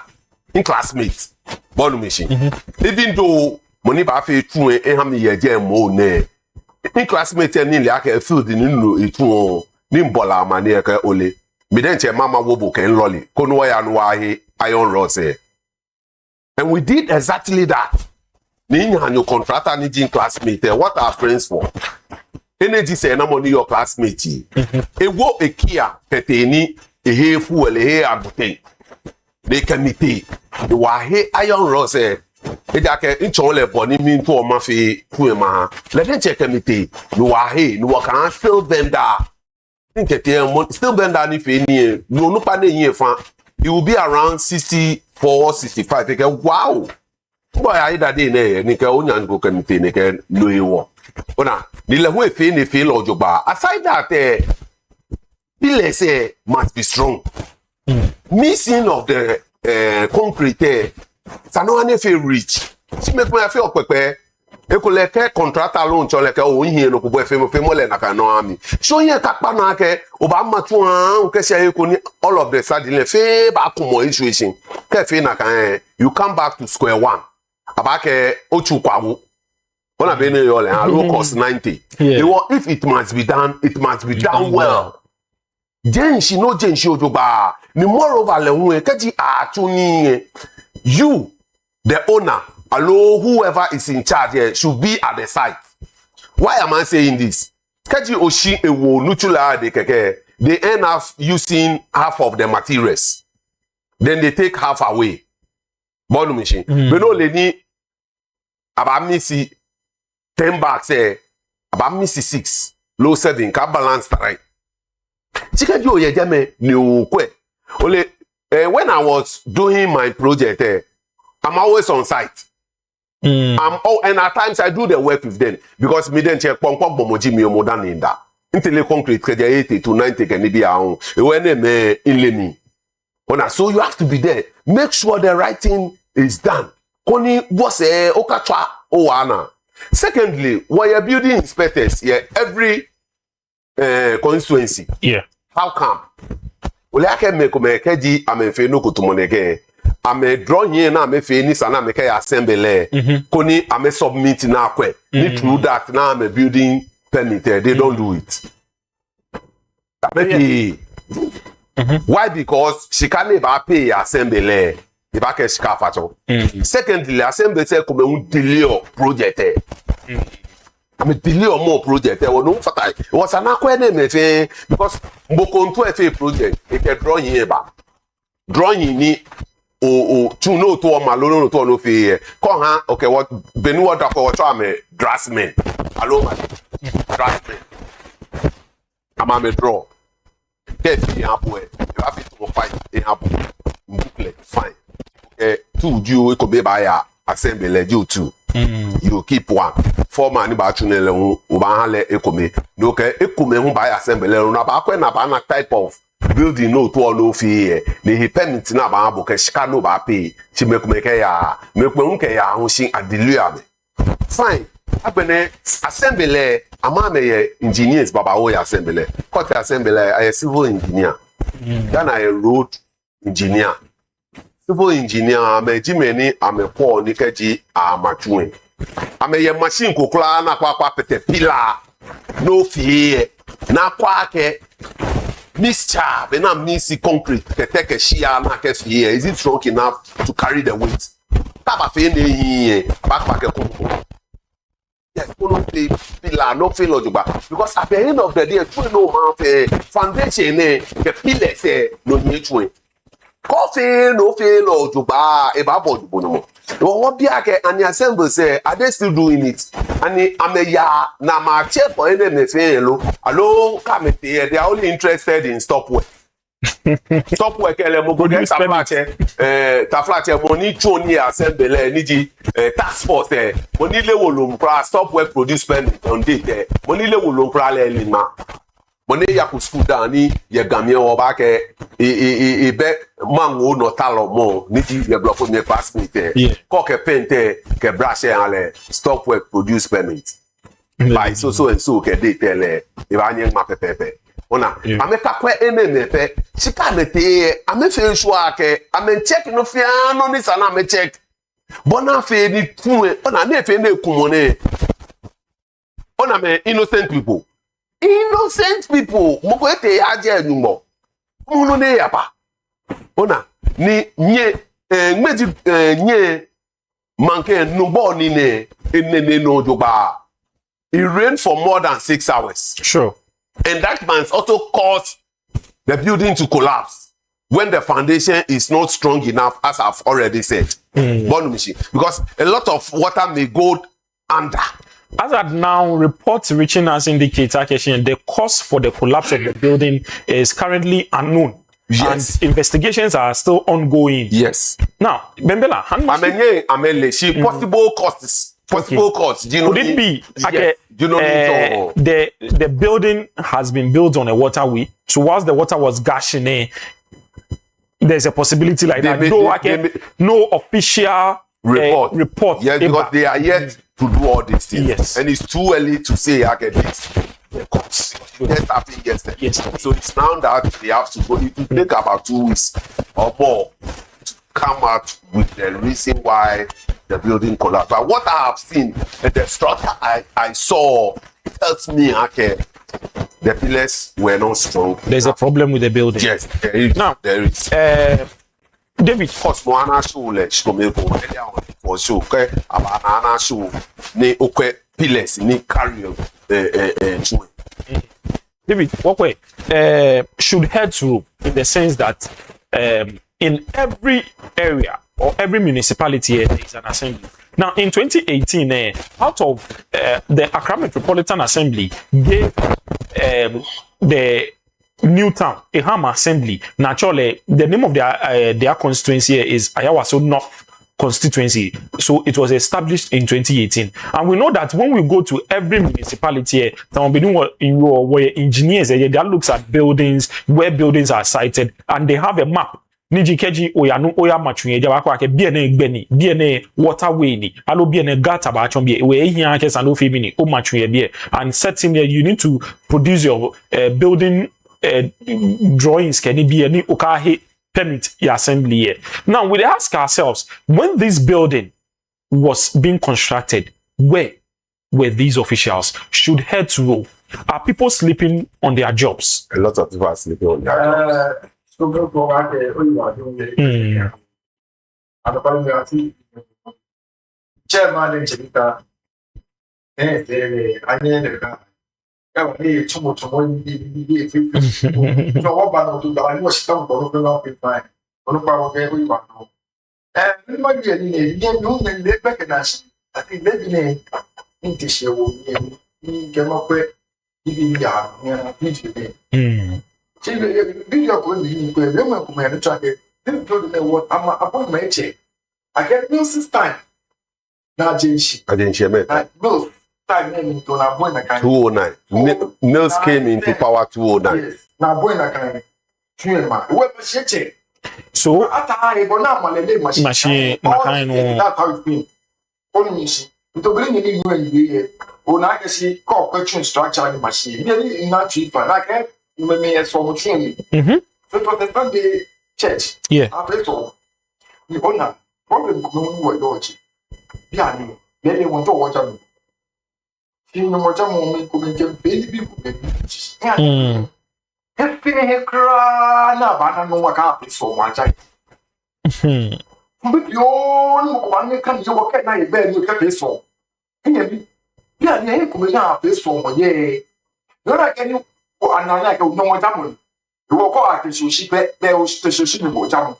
in classmate, Bonu machine. Even though money bafe true ehami yeje mo ne, in classmate ni le ake field ni no itu ni mbola mani eke ole. Me then che mama wobo ken lolly, kono ya no ahe iron rods. And we did exactly that. Ni your contractor ni jin classmate what are friends for energy say na money your classmate e wo e kia peteni e he fuel e he abute they committee the wahe iron rose Ejake inchole boni min to ma fi kuema. Let them check committee. No wahe, no can still bend that. Think still bend that if any no pa ne fan. It will be around 64, 65. They go, wow. Boy, I that day ne nika onya go committee nika no ewo. Ona, the level ne feel ojoba. Aside that people say must be strong. Missing of the concrete Sano ane feel rich. Si make me feel pepe. Eko leke contractor loan chole ke o yin no ko bo fe mo le na ka no ami. So yen ka pa na ke o ba ma tu an ke se eko ni all of the sudden fe ba ko mo situation. Ke fe na kan you come back to square one. Aba ke o chu kwawo. Ona be ne yo le low cost 90. If it must be done, it must be done well. Jenshi no jenshi ojoba. Ni moreover le hu e keji a tu ni you, the owner, alone, whoever is in charge here, should be at the site. Why am I saying this? Kaji Oshi Ewo Nutula de Keke, they end up using half of the materials. Then they take half away. Bonu machine. But no leni about missy 10 bags about missy 6, low 7, can balance right. Chikaji Oye Jame no kwe. Ole when I was doing my project, I'm always on site. And at times I do the work with them because me then check pong bomoji mi more than in that. Until concrete ke 80 to 90 can be around. When me in me. So you have to be there. Make sure the right thing is done. Koni was okatwa owana. Secondly, when you're building inspectors, every constituency. Yeah. How come? Ole ake me ko me keji amenfe no kutumoneke ame draw yin na me fe ni sana me ke assemble koni ame submit na akwe ni through that na ame building permit they don't do it. Why? Because she can't ba pay assemble e ba ke shika fato. Secondly, assemble say ko me delay project I'm a delay or more project. There was no fatai. It was an acquaintance because Mbokonto FA project. It can draw here back. Drawing ni to know to a malone to no fee. Come on, okay, what Benua Dako me draftsman. Hello, draftsman. I'm a draw. Get me up where you have to fight in a booklet. Fine. Okay, 2 you could be by a assembly you too. You keep one. 4 man ba tunele hu ba hale ekome no ke ekome hu ba assembly na ba kwa na ba na type of building no to no fi ne he permit na ba bo ke shika no ba pay ti mekome ke ya mekome ke ya hu shin adelua me fine abene assembly ama me ye engineers baba wo ya assembly court assembly I civil engineer then I road engineer civil engineer ame jimeni ame ko ni keji amatuwe ame ye machine kokula na kwa pete pila no fie na kwa ke mixture be na mixi concrete ke take shia na ke fie is it strong enough to carry the weight taba fe na yin back ke kokoko yes no pila no feel ojuba because at the end of the day you know man foundation ke pile say no ni twen coffee no feel ojuba e ba bojubo no what be and the assembly say are they still doing it and ameya na ma check for any me fe hello come they are only interested in stop work ele mo go get taflache money choni assembly ni di task force money le wo lo stop work produce permit on date money le wo lo pra le ma money ya ku school down ni ye gamie wo ba ke e be mango no talo mo ni di ye block me pass me ko ke pente ke brush ale stop work produce permit by so and so ke date le e ba nye ma pepepe ona ame ka kwa ene pe sika mete ame fe sure ke ame check no fia no ni sana ame check bona fe ni tue ona na fe na kumone ona me innocent people mo ko ete aje enumo munu ne yapa ona ni nye meji nye manke nubo ni ne enene no joba it rained for more than 6 hours sure. And that must also cause the building to collapse. when the foundation is not strong enough, as I've already said. Because a lot of water may go under. As at now, reports reaching us indicate the cause for the collapse of the building is currently unknown. Yes. And investigations are still ongoing. Yes. Now, Bembela, possible causes. Possible cause. Could it be the building has been built on a waterway, so whilst the water was gushing, there's a possibility like that. No official report. Yes, because they are yet to do all these things. Yes. And it's too early to say this. Just happened yesterday. Yes. So it's now that they have to go. It will take about 2 weeks or more to come out with the reason why the building collapsed. But what I have seen, the structure I saw tells me the pillars were not strong. There's a problem with the building. Yes, there is. Now, there is. David, Cosmoana show le shkomeko for show abana show ni okwe pillars ni carry David, what way should head to in the sense that in every area or every municipality there is an assembly. Now, in 2018, out of the Accra Metropolitan Assembly gave the Newtown a Ham Assembly. Naturally, the name of their constituency is Ayawaso North constituency. So it was established in 2018. And we know that when we go to every municipality, where engineers that looks at buildings, where buildings are sited, and they have a map. Nijikeji oyanu oya machunye jawa kwa ke biene gbeni biene waterway ni alo biene gata ba chon bie we ehia ke sando femini o machunye bie and setting there you need to produce your building drawings can be any okahe permit your assembly here. Now we ask ourselves, when this building was being constructed, where were these officials? Should heads roll? Are people sleeping on their jobs? A lot of people are sleeping on their jobs. Chairman Chelita, video could be women who track it. This building what I'm upon my check. I get bills this time. Now, Jinshi. I didn't share it. Bills time into a buena kind. 209. Mills came into power 209. Yes. Now, buena kind. What was she? So, at I will not machine. That's how it's been. Only she. To bring in you when I can see corporation structure in the machine. Really not cheap. I can't. Me as for training. So it was the Sunday church. Yeah. After all, the owner problem coming with George. Yeah, they want to watch them. You know what I'm going to make baby. If they cry, I don't know what happened so much. But you all one can you work at night, bed, you can so. Yeah, they ain't coming out this for yeah. You're not getting. And I like no one jamon. You walk out and she bet there was the station about jam.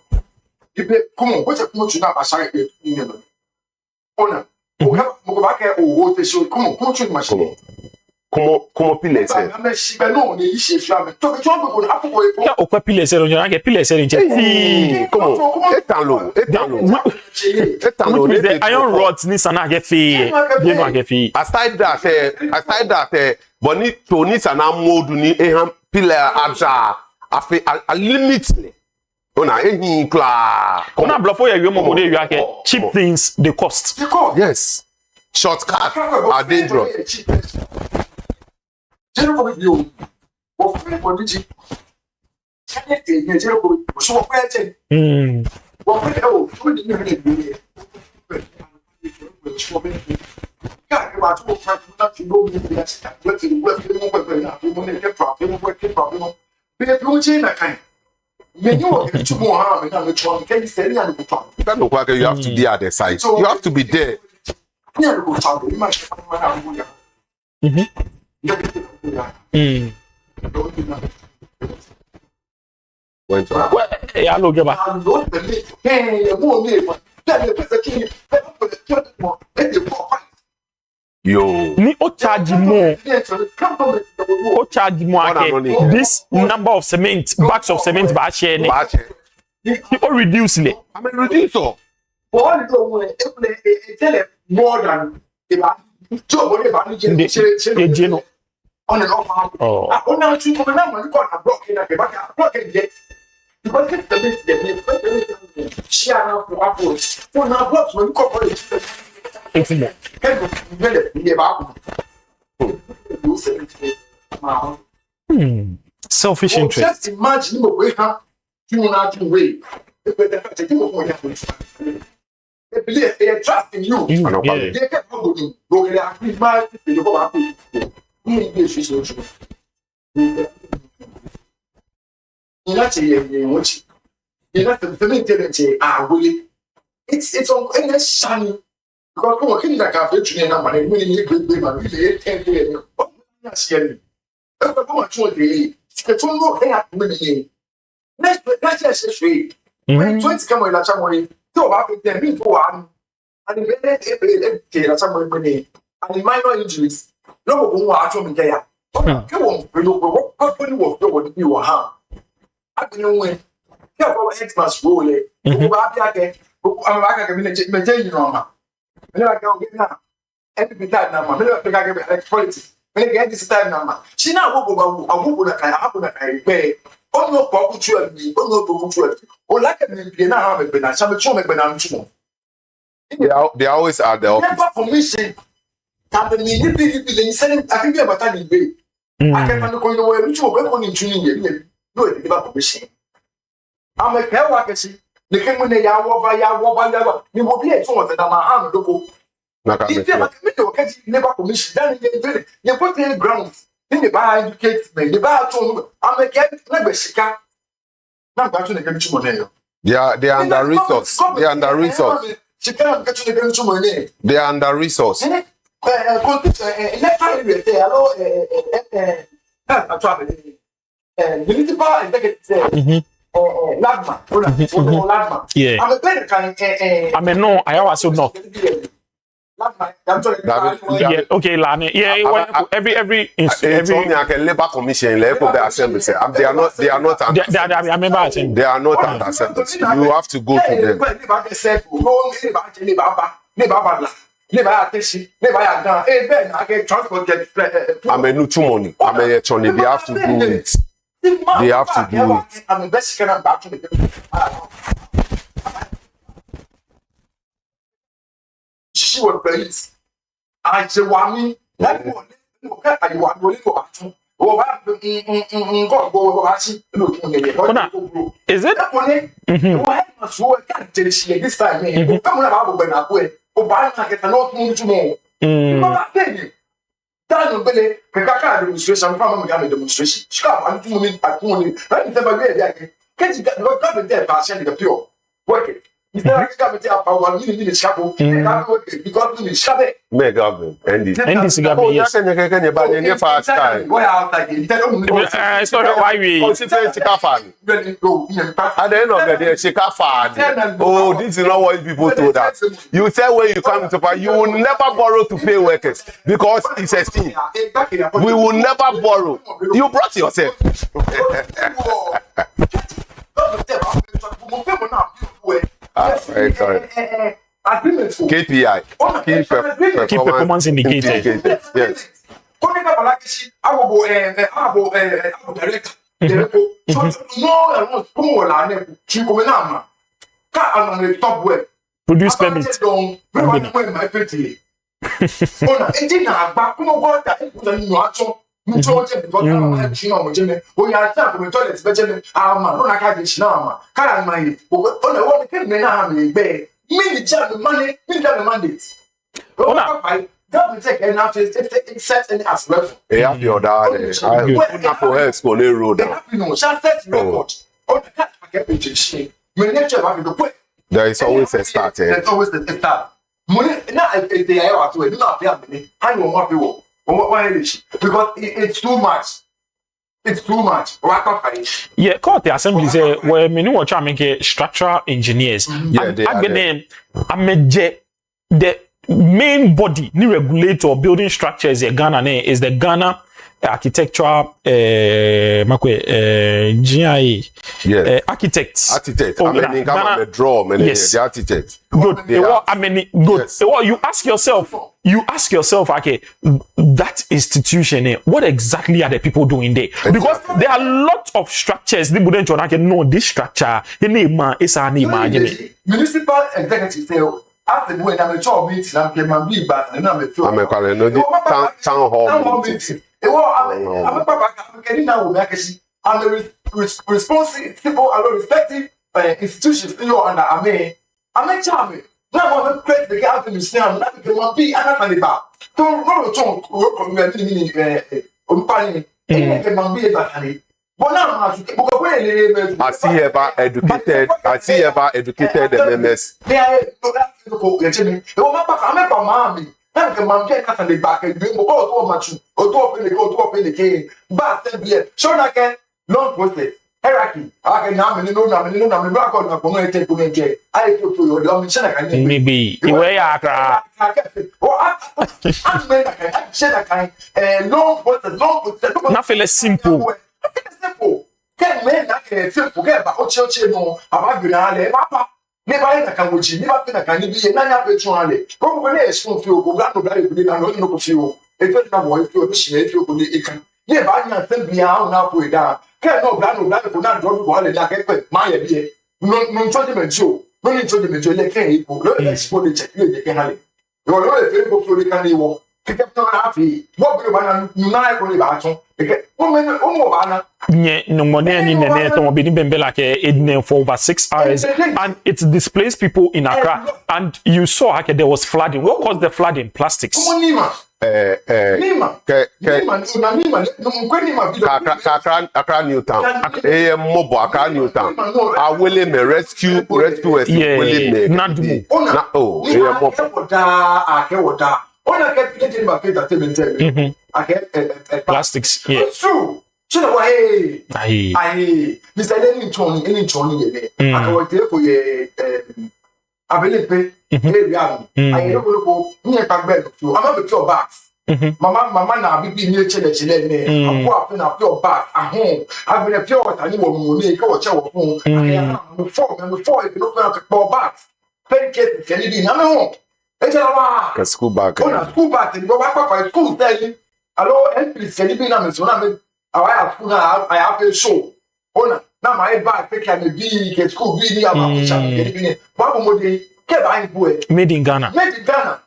You bet, come on, what's a much now aside in the owner? Go back here or what the show, come on, coaching machine. Come pillars. I'm a ship alone, the issue flam. Talk a job on Apple. Or pillars, and I get pillars in come on, etalo. The iron rods, Nissan, I get fee. Aside that, Bonnie Tony Sana Moduni, Eham Pillar Abja, a limit. Ona any cla. Ona bluffo you get cheap things, they cost. Yes. Shortcuts are dangerous. General you. What did you? So you have to be at the site. You have to be there. Yeah, look at Yo. Ni o charge more. O charge more. This number of cement, bags of cement, ba share ni. O reduce le. I mean reduce so. More than Geno. On and off. Oh, now you come now, you got a block in a block again. Because it's the she are not afterwards. For now, blocks when you corporate. It's more. Selfish interest. Just imagine the way how you not to wait. They believe they trust in you. They get broken. It's on any shiny because come on, like I've been training and really good women, really 10 years. Oh, yes, yeah. Come on, the it's almost let's just say, when 20 come in, that's money. So after 10 people and the somebody and the minor injuries. No, who are from there. Come on, what was you were harm? I don't know when. Careful, Xmas rule. I'm back again. I'm back again. You know, I go get now. Every time now, I get politics. When I get this time now, she now go like I happen to pay. Oh, no, Pop, you and me, oh, no, Pop, or like a million now, I'm some chum, but I'm too. They always are the office. Never permission. Company, you send I think about that in way. I can't go away, which will go on in tuning you. No, it's about permission. I'm a care worker. The king when they are over, you will be a tour that I'm a arm to go. Never permission. Then you put in the ground. Then you buy educate me. You buy to I'm a cat, never sicker. Not back to the country money. They are under resource. They are under resource. She can't get to the country money. They are under resource. Yeah. I mean, no, I was so no. Yeah, okay, Lani. Yeah, every labor commission, labor assembly. They are not. They are not. I remember they are not under assembly. You have to go to them. I'm a new money. I'm a Tony. They have to do it. They have to do it. I'm the best can back to the she was police. I say, one, that one, I want to go back to. Is it? This time, come on, I cannot move to more. Daniel Billy, Kakaka demonstration, from a demonstration. Scott, I'm 2 minutes at 2 minutes. Right, never get can't you got there by sending the pure working. Is there a government up 1 minute chapel? Because you shut it. May government and this government, yes. Sorry, why we at the end of the day, Shika. Oh, this is not what people told us. You say when you come to pay, you will never borrow to pay workers because it's a scheme. We will never borrow. You brought yourself. KPI. Keep performance indicated. Yes. Produce permit. Government take and after it set any as well. Yeah, your dad. I put up for her school road. There is always a start. There's always a start. Money now they are to it. Not money. I know what you want. Why is it? Because it's too much. it's too much. Yeah, court the assembly say where many watch make structural engineers. Yeah, they are there. The main body ni regulator building structures in Ghana is the Ghana Architectural GIA. Yes. Architects. Architect. Oh, I mean, Ghana, draw, yes. The architect. Good. Good. Yes. You ask yourself, okay, that institution, what exactly are the people doing there? Because there are lots of structures. They wouldn't know this structure. Municipal executive say, after the way I'm a job meeting, I'm be back, and I'm a town hall meeting. I'm a responsible, respective institutions in your under. I'm a charming. Now I'm a great the guy to understand. Not because I'm be another about. Don't work on me. But now I see ever educated. I see ever educated the members. They are I'm getting at the back and doing all much or two of the game. But then, so I can long process hierarchy. I can now know I'm back on my community. I feel for your domination. Maybe the way I long process. Nothing less simple. Can men that can forget about Ocho no about Gunale, Papa. Never na kamuchi, never na kanibi, nanya petrole. Come when they spoon feel, go back to die, we don't know feel. If it's not what you wish, if you could eat. Yeah, but I'm still beyond now for it down. Can't no black, for not drop one and like my idea. No judgment show. No need judgment, you can't equal. No export the check, you can have it. You are not a favorable for the candy walk. Pick up happy. What will you not only about? No money in the net or be like a for over 6 hours, and it displaced people in Accra. And you saw there was flooding. What caused the flooding? Plastics. Accra Newtown. Mobile Accra Newtown. I will me rescue plastics. Yeah. It's true. So hey, Mr. Any Tony, I can take for ye. I believe pay. I don't go near back bed. I'm not with your backs. Mama, now be near Chile. I'm walking up your back at home. I've been a pure and you will make a chow phone. Before you look at the backs. Penny case can you be no? It's a school back. School back and go back for school. Hello, and please can you be numbers when I have a show. Now my back can be school be about made in Ghana. Made in Ghana. Made in Ghana.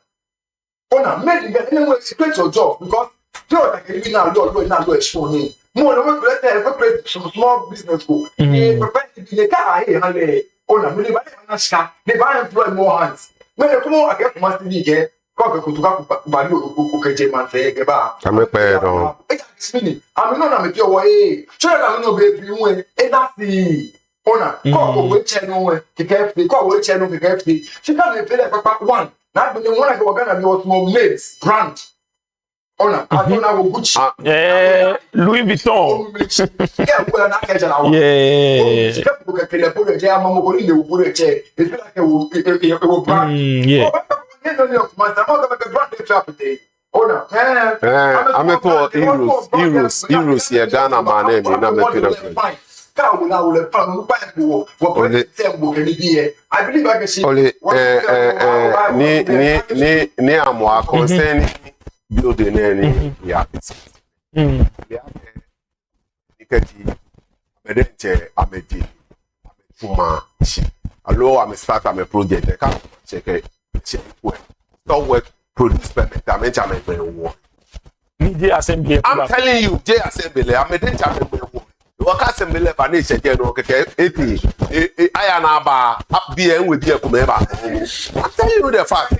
Anyway, it's a great job because you're like now not do a show. More than some small business school. Prepare to be the car here. They buy employ more hands. When you come out, I get must be here. I'm not your way. Sure, I'm not baby. And that's the owner. Call which channel to get the call which channel to get the. She can't feel like one. Not the one I go gonna be was more mates. Grant. Owner, I don't have a good Louis Vuitton. Yeah, well, not catch an hour. Yeah. I'm a poor Euros, yeah, Ghana, my name, and I'm a I believe I can see near more concerning building any, yeah, it's I'm a start, I'm a project, I can't check it. Stop work produce permit. I'm telling you, J Assembly. I'm a danger. Work assembly, but nation general. I am about up being with you. I'm telling you the fact.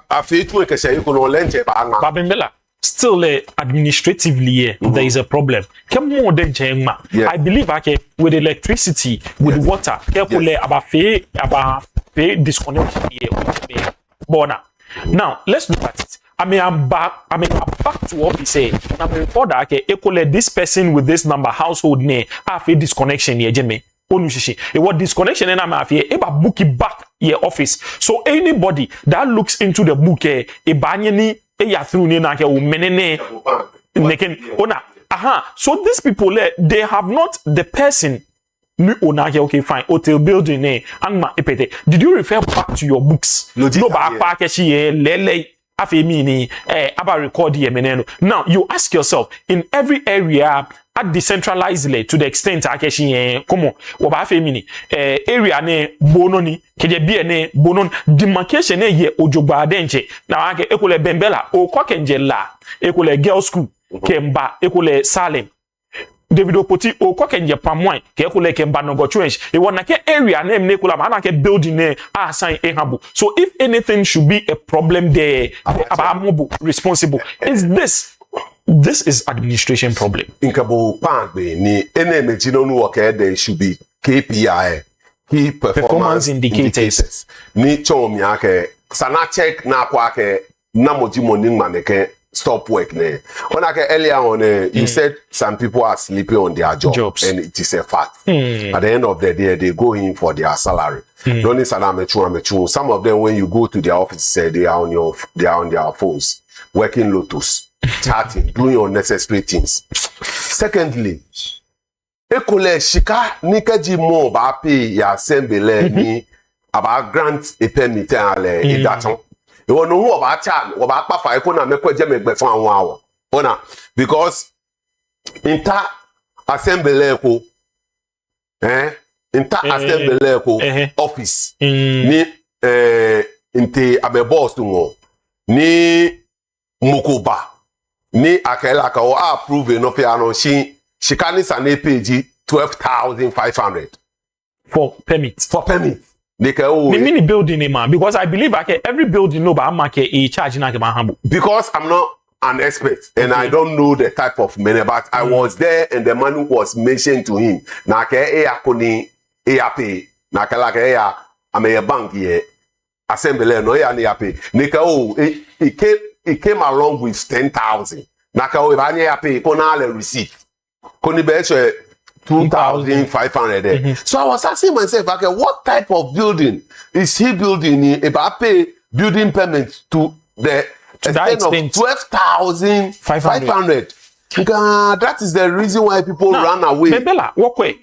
I feel to make a say you can lend it. Babembela. Still, administratively, there is a problem. I believe with electricity, with water, carefully about pay disconnection here. Now, let's look at it. I'm back to office. Say, I'm report that okay, equal this person with this number household name. I have a disconnection here, Jimmy. It was disconnection and I'm here. Eba book it back your office. So anybody that looks into the book, a banyani, a through nake o menene, ona. Aha. So these people, they have not the person. Okay, fine. Hotel building, and ma epete. Did you refer back to your books? No, back lele. About record here. Now you ask yourself in every area at decentralized to the extent come on area ne bononi keje ne bonon demarcation ne ye ojogba denche na ekole bembela o kokenje la ekole girls school kemba ekole salem David Opoti o kokenje pamwan ke ekole kemba no go trench e wona ke area name ne kula ma ke building ne assign ehabo. So if anything should be a problem there about responsible is this is administration problem. Inkabo pangbe ni ene no work there should be KPI, key performance indicators. Ni chom yake sana check na kwa ke na mojimo ning maneke stop work ne. Earlier on you said some people are sleeping on their jobs. And it is a fact. At the end of the day they go in for their salary. Don't some of them when you go to their office say they are on their phones working lotus. Chatting, doing unnecessary things. Secondly, ekole shika nikeji mo ba pay ya sembele ni aba grant a permit ale idaton. E wonu hu oba cha oba pa fa eko na mekweje megbe fun awon awo. Ona because inter assembly ko assembly ko office ni inte abe boss ngo ni mukuba ni akela ka o approve no fe ano she can sane page 12,500 for permit they can o the mini building man because I believe every building no ba market e charge na ke ban because I'm not an expert and I don't know the type of money but I was there and the man was mentioned to him na ke e akoni e ape na kala ke ya ame bank here assembly no ya ni ape ni ka o it came along with 10,000. Naka we ya pay konale receipt. Koni be 2,500. So I was asking myself, okay, what type of building is he building? If I pay building permit to the extent of 12,500. That is the reason why people run away. Bebela, walk away.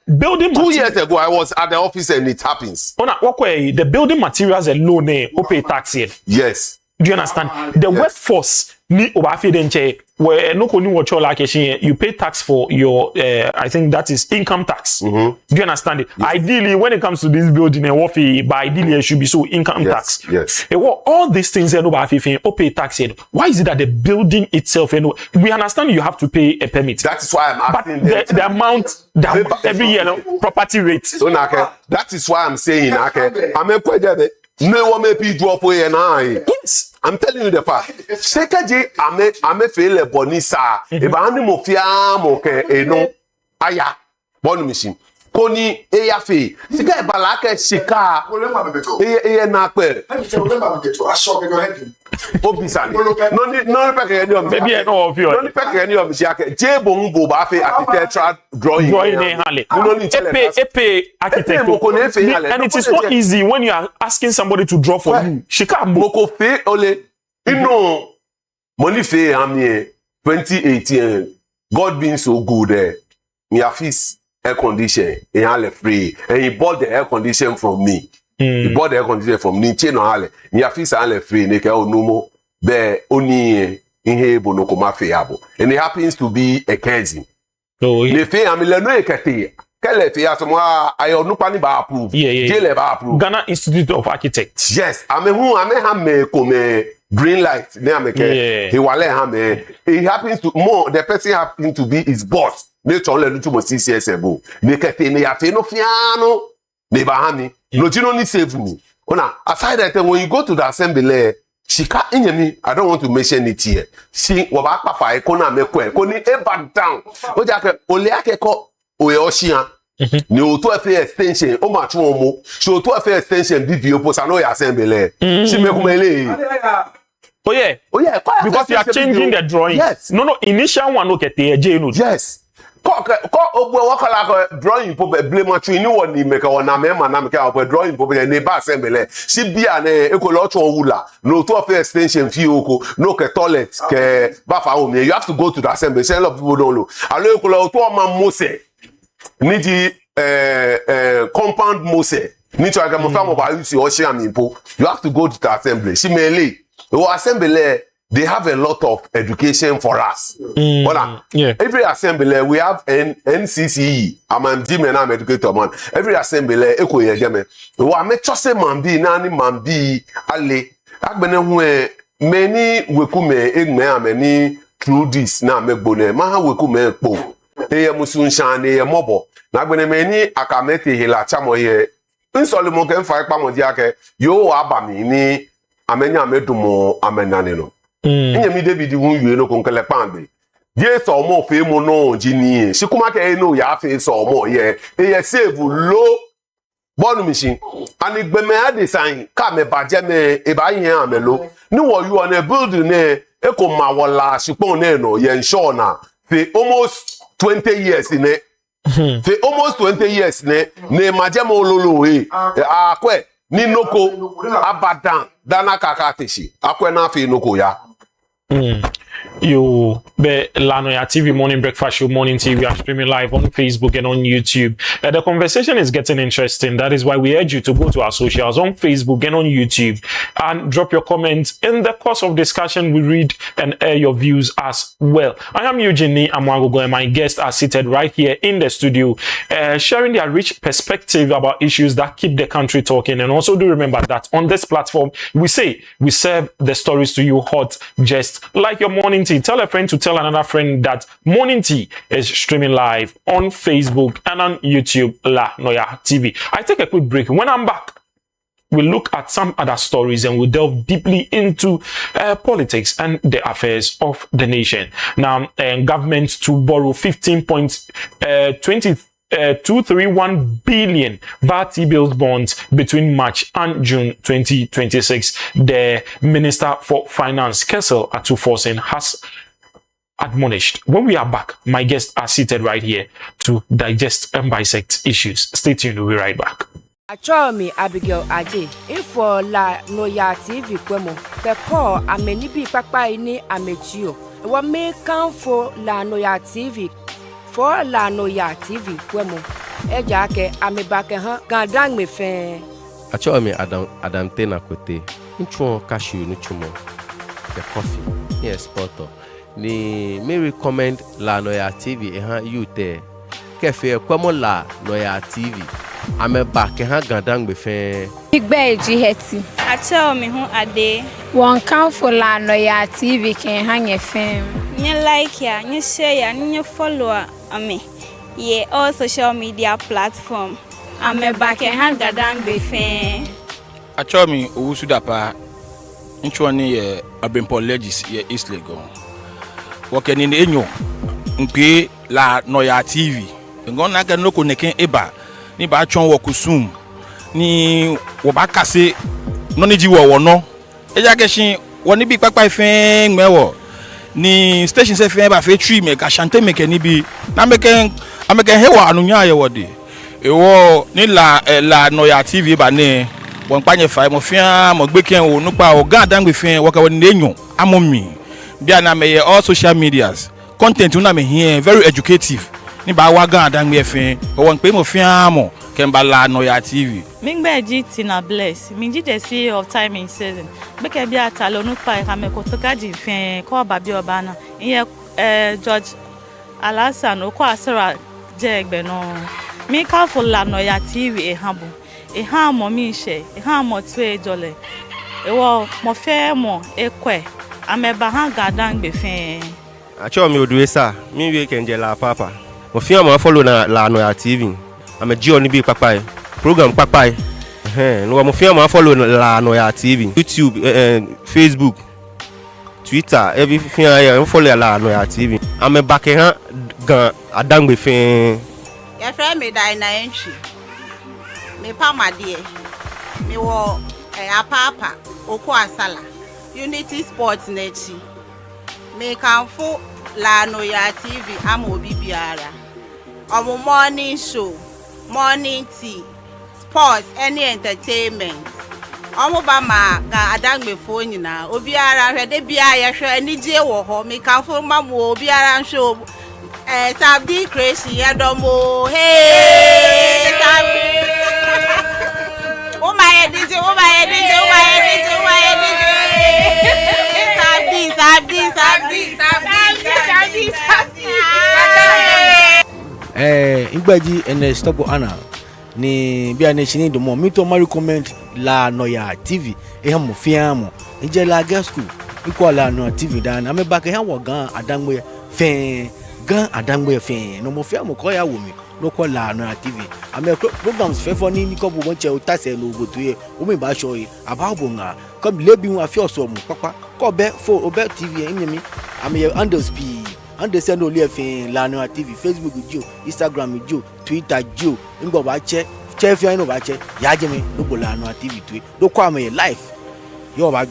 Building 2 years ago, I was at the office and it happens. Walk away. The building materials alone, pay tax here. Yes. Do you understand? The workforce ni obafi denche where no koni wacho like you pay tax for your I think that is income tax. Do you understand it? Yes. Ideally, when it comes to this building and wafi, but ideally it should be so income tax. Yes. All these things no obafi pay tax. Why is it that the building itself we understand you have to pay a permit? That is why I'm asking the amount every year property rate. So that is why I'm saying yes, I'm telling you the fact. Sekaji ame fele bonisa. Eba ani mo fia mo ke eno aya bonu machine. Koni eya fe. Sika eba la ke shika. Eye na pe. Obisani. No peke any of maybe no of you. No peke any of shika. Je bombo ba fe architectural drawing. Epe architect. And it is not easy when you are asking somebody to draw for you. Shika moko fe ole. You money fe amie 2018. God being so good me office air condition and all free and he bought the air condition from me. He bought the air conditioner from me. Chain on me office all free. Neke o numo be oni inhebo no koma feabo. And it happens to be a cousin. So le fe amile no ekete. Kele fe asomwa ayo nupa ni ba approve. Jele ba approve. Ghana Institute of Architects. Yes, ame ha me come green light. Ne ameke. He wale ha me. It happens to more the person happens to be his boss. Ne chole lutu mo 6 years ago. Ne kete ne ya fe no fiano. Ne ba ha mi. No you don't need save me. Aside that when you go to the assembly, shika inyemi, I don't want to mention it here. She waba papa ekona mekwe. Koni eba down. Ojake ole akeko oye oshian. Ni oto efe extension o ma tun omo. So oto efe extension bibi opo sa no ya assembly. She mekumele. Oh yeah. Because you are changing the drawing. Yes. No. Initial one okay te yes. Ko ogbo wakala drawing po blame atu ni woni meka wona mema na meka po drawing po ne ba assembly. Si bia na ekolo cho wula. No to of extension fi oko. No ke toilet ke ba fa home. You have to go to the assembly. A lot of people don't know. Alo ekolo to ma mose. Ni di compound mose. Ni to aga mo fa mo ba use o shi amimpo. You have to go to the assembly. Si mele. The assembly they have a lot of education for us. Every assembly we have NCCE. I'm an educator man. Every assembly eko yegeme. Wa me chose mambi nani mambi ale. Agbene hu many wekume egme ameni through this na megbone. Ma ha wekume po. Eye musunshan eye mobo. Na agbene many akamete hela chamo ye. Insole mo ken fa ipa mo di ake yo abami ni amenya medumo amenane no. Nye mi David hu yue no konkele pangbe. Je so mo fe mo no jini. Sikuma ke no ya fe so mo ye. E save low bonu machine. Ani gbe me adesign ka me baje me e ba yen amelo. Ni wo you on a building ne e ko ma wola sipon ne no ye ensure na fe almost 20 years in it. Fe almost 20 years ne maje mo lolo akwe ni noko abadan dana kakateshi akwe na fe noko ya. You be Noyaa TV Morning Breakfast Show Morning Tea. We are streaming live on Facebook and on YouTube. The conversation is getting interesting. That is why we urge you to go to our socials on Facebook and on YouTube and drop your comments. In the course of discussion, we read and air your views as well. I am Eugenie Amwagogo and my guests are seated right here in the studio, sharing their rich perspective about issues that keep the country talking. And also do remember that on this platform, we serve the stories to you hot, just like your morning tea. Tell a friend to tell another friend that Morning Tea is streaming live on Facebook and on YouTube, Noyaa TV. I take a quick break. When I'm back, we'll look at some other stories and we'll delve deeply into politics and the affairs of the nation. Now, government to borrow 231 billion VAT bills bonds between March and June 2026. The Minister for Finance, Kessel Atuforsen, has admonished. When we are back, my guests are seated right here to digest and bisect issues. Stay tuned, we'll be right back. Achomi Abigail Aje, info la Noyaa TV kwemo, peko amenibi papa ini amechio. Wa me kan for la Noyaa TV. For la Noyaa TV kwemo eja ke amebake han gandang me fe acho me adam tena kote nchuo cashew no chumo the coffee yes poto ni me recommend la Noyaa TV you there kefe kwemo la Noyaa TV amebake han gandang me fe igbe eji heti acho me hu ade won kan for la Noyaa TV ken han FM nye like ya nye share ya nye follow all social media platform. I'm a back and hand gadang befe. I told me Usudapa inchwani abimpo legis ye East Lagos. Working in enyo mpe la Noyaa TV. Ngona ga no koneken eba ni ba chon wokusum ni wobakase no ni jiwo wono. Eja keshin woni bi papa ife ngmewo. Ni station se fe ba fe tree me ka chante me ke ni bi na me ken ameke hewa anunya ye wode ewo ni la Noyaa TV ba ne won panye fa mo fia mo gbe ken o nupa o ga dan gbe fin wo ka woni enyo amomi bia na me all social medias content una me here very educative ni ba wa ga dan gbe fin won pe mo fia mo ken ba la Noyaa TV mingbe GT na bless minji the CEO of time in season beke bia talo nupa ka me ko to ka ji fin ko ba bi oba na iye George Alasan o ko asara je egbe no mi ka fo la Noyaa TV ehan mo mi se ehan mo tu ejole ewo mo fe mo ekwe ameba han gadan gbe fin acho mi oduesa mi we kenje la papa mo fi am follow na la Noyaa TV am ji oni bi papa program papa no mo fi am follow la Noyaa TV YouTube Facebook Twitter everything I follow la Noyaa TV am back han gan adangbe fin your friend me die na entry me pa ma de me wo papa oku asala Unity Sports Nechi. Me can for La Noyaa TV. I'm Obi Biara. Our morning show, morning tea, sports, any entertainment. Omo ba ma ga adang me phone na obiara hwede bia ye hwe anije wo ho me kan fo ma mo obiara show Sabdi crazy adomo hey Sabdi oh my DJ Sabdi Igbaji and stop Anna ni bia ne chini do mo mi to ma recommend La Noyaa TV e ha mo fiamo nje la girl school iko La Noyaa TV dan na me back e ha wo gan adangbe fe no mo fiamo ko ya wo mi no ko La Noyaa TV ame programs fe for ni ko bo che o tase no oboto ye o me ba show yi ababo nga ko lebi wọn afi oso mu papa ko be for obe TV enyemi ame underspeed understand only if La Noyaa TV, Facebook jo, Instagram jo, Twitter jo, ngo ba che fi no ba che ya jeme no bo La Noyaa TV to do kwa me live yo ba.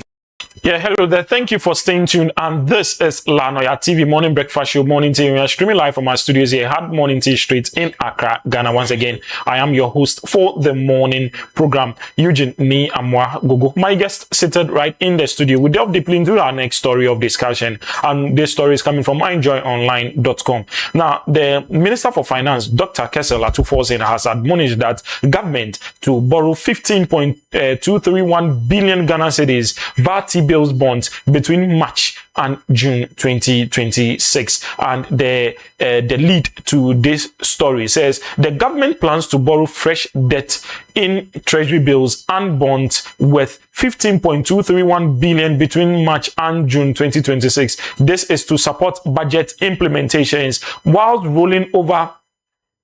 Yeah, hello there. Thank you for staying tuned. And this is La Noyaa TV Morning Breakfast Show, Morning Tea. We are streaming live from our studios here at Morning Tea Street in Accra, Ghana. Once again, I am your host for the morning program, Eugene Ni Amwa Gogo. My guest seated right in the studio. We delve deeply into our next story of discussion. And this story is coming from enjoyonline.com. Now, the Minister for Finance, Dr. Kessel Atufosin, has admonished that government to borrow 15.231 billion Ghana cedis via T-bills bonds between March and June 2026. And the lead to this story says the government plans to borrow fresh debt in treasury bills and bonds worth 15.231 billion between March and June 2026. This is to support budget implementations whilst rolling over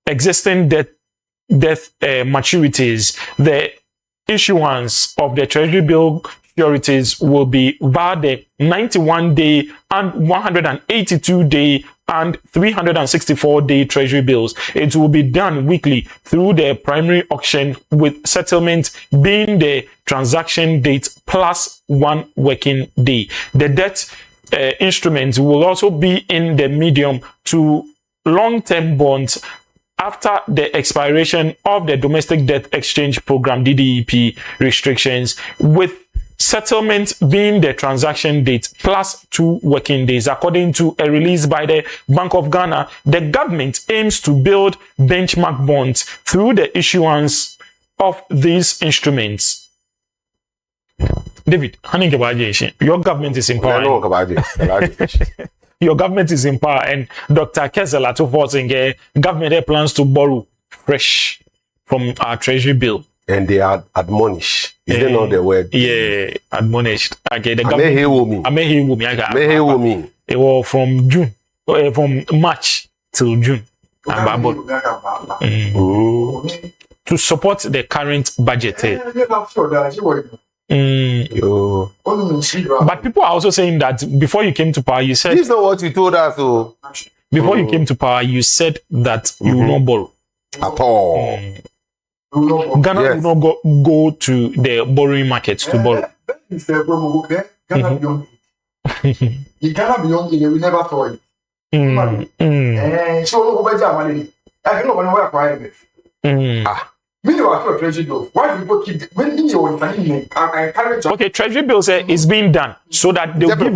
existing debt maturities. The issuance of the treasury bill securities will be via the 91-day and 182-day and 364-day treasury bills. It will be done weekly through the primary auction, with settlement being the transaction date plus 1 working day. The debt instruments will also be in the medium to long-term bonds after the expiration of the Domestic Debt Exchange Program DDEP restrictions, with settlement being the transaction date plus 2 working days. According to a release by the Bank of Ghana, the government aims to build benchmark bonds through the issuance of these instruments. David, your government is in power. Your government is in power, and Dr. Kessel Atufosin, government plans to borrow fresh from our treasury bill. And they are admonished. Is that not the word? Yeah, admonished. Okay, the government. It was from June, from March till June. To support the current budget. But people are also saying that before you came to power, you said... This is not what you told us. Before you came to power, you said that you will not borrow. At all. Ghana will not go to the borrowing markets to borrow. Ghana beyond, we never saw it. So, I can know when we're quiet. Why do people keep okay, treasury bills is being done so that they'll give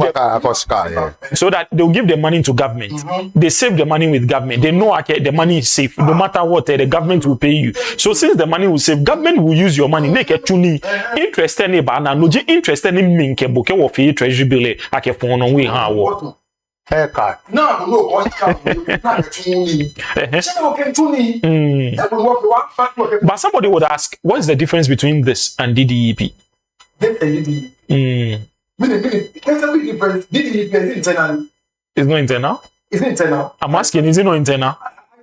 they'll give the money to government. They save the money with government. They know the money is safe. No matter what, the government will pay you. So since the money will save, government will use your money. Make a tuni interested in interested in minke boke of treasury bill. I can phone on we haircut. No, But somebody would ask, what is the difference between this and DDEP? There's a big difference. DDEP is internal. It's not internal? It's internal. I'm asking, is it not internal?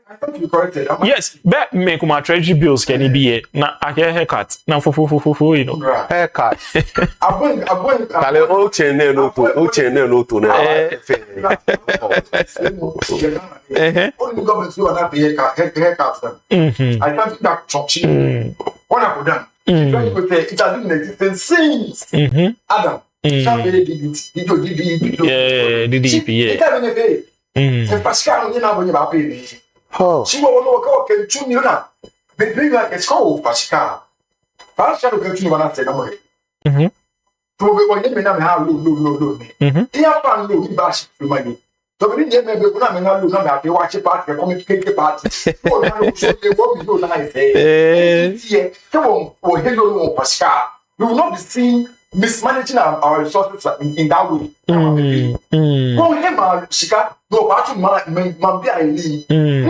I thought you corrected. Yes, but make my treasury bills can be a haircut. Now you know. Haircut. Kale o chene no to na. Only government you are not haircut. I can't that chopchi. One of them. It has been existing since Adam. DDP, yeah. Pascal, you know, when you're baby. Oh, she will walk and chew you now. But bring like a skull, Pascal. Pascal will continue on after the money. To be one year, how low. Dear Pan, low, bash for money. So we didn't maybe when I'm not looking at the watch party, communicate party. Oh, they won't be nice. Come on, or hello, Pascal. You will not be seen mismanaging our resources in that way. Go him, Shika, no, but you might you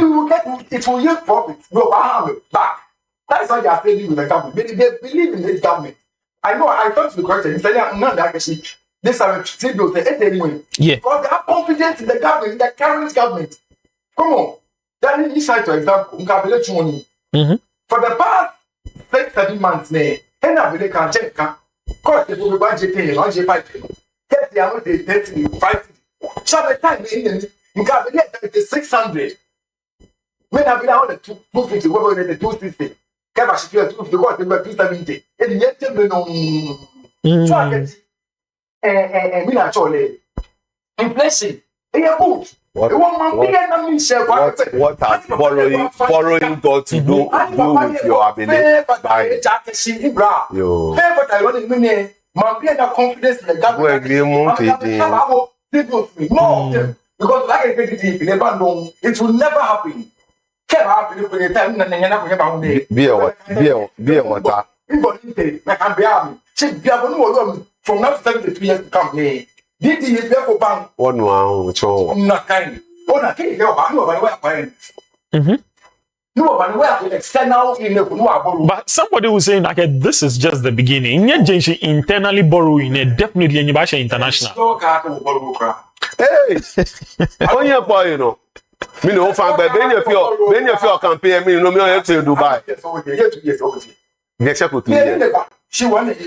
will get it will yield profit. No, back. That's how they are trading with the government. They believe in this government. I know I thought to the question, not that actually. This are still anyway. Yeah. Because they are confident in the government, the current government. Come on. That is inside, for example, for the past 6-7 months, and I really can't check. Because the people budget paying, on J5, get the amount they pay to 5. So the time you can believe that it is 600. When I belong to 250, what about the 250? Capacity of 250, what about 270? And yet, so I get we actually inflation. What has borrowing got to do with your ability? Confidence in the government. No, because like I said, it will never happen. Can't happen for the time. From now to 72 years to come, did the bank? One not kind. Not kind. But somebody was saying like this is just the beginning. Internally borrowing definitely international. Hey, on your boy, you know. Me no fan, but when you feel campaign, me no me on to Dubai. Yes, she wanted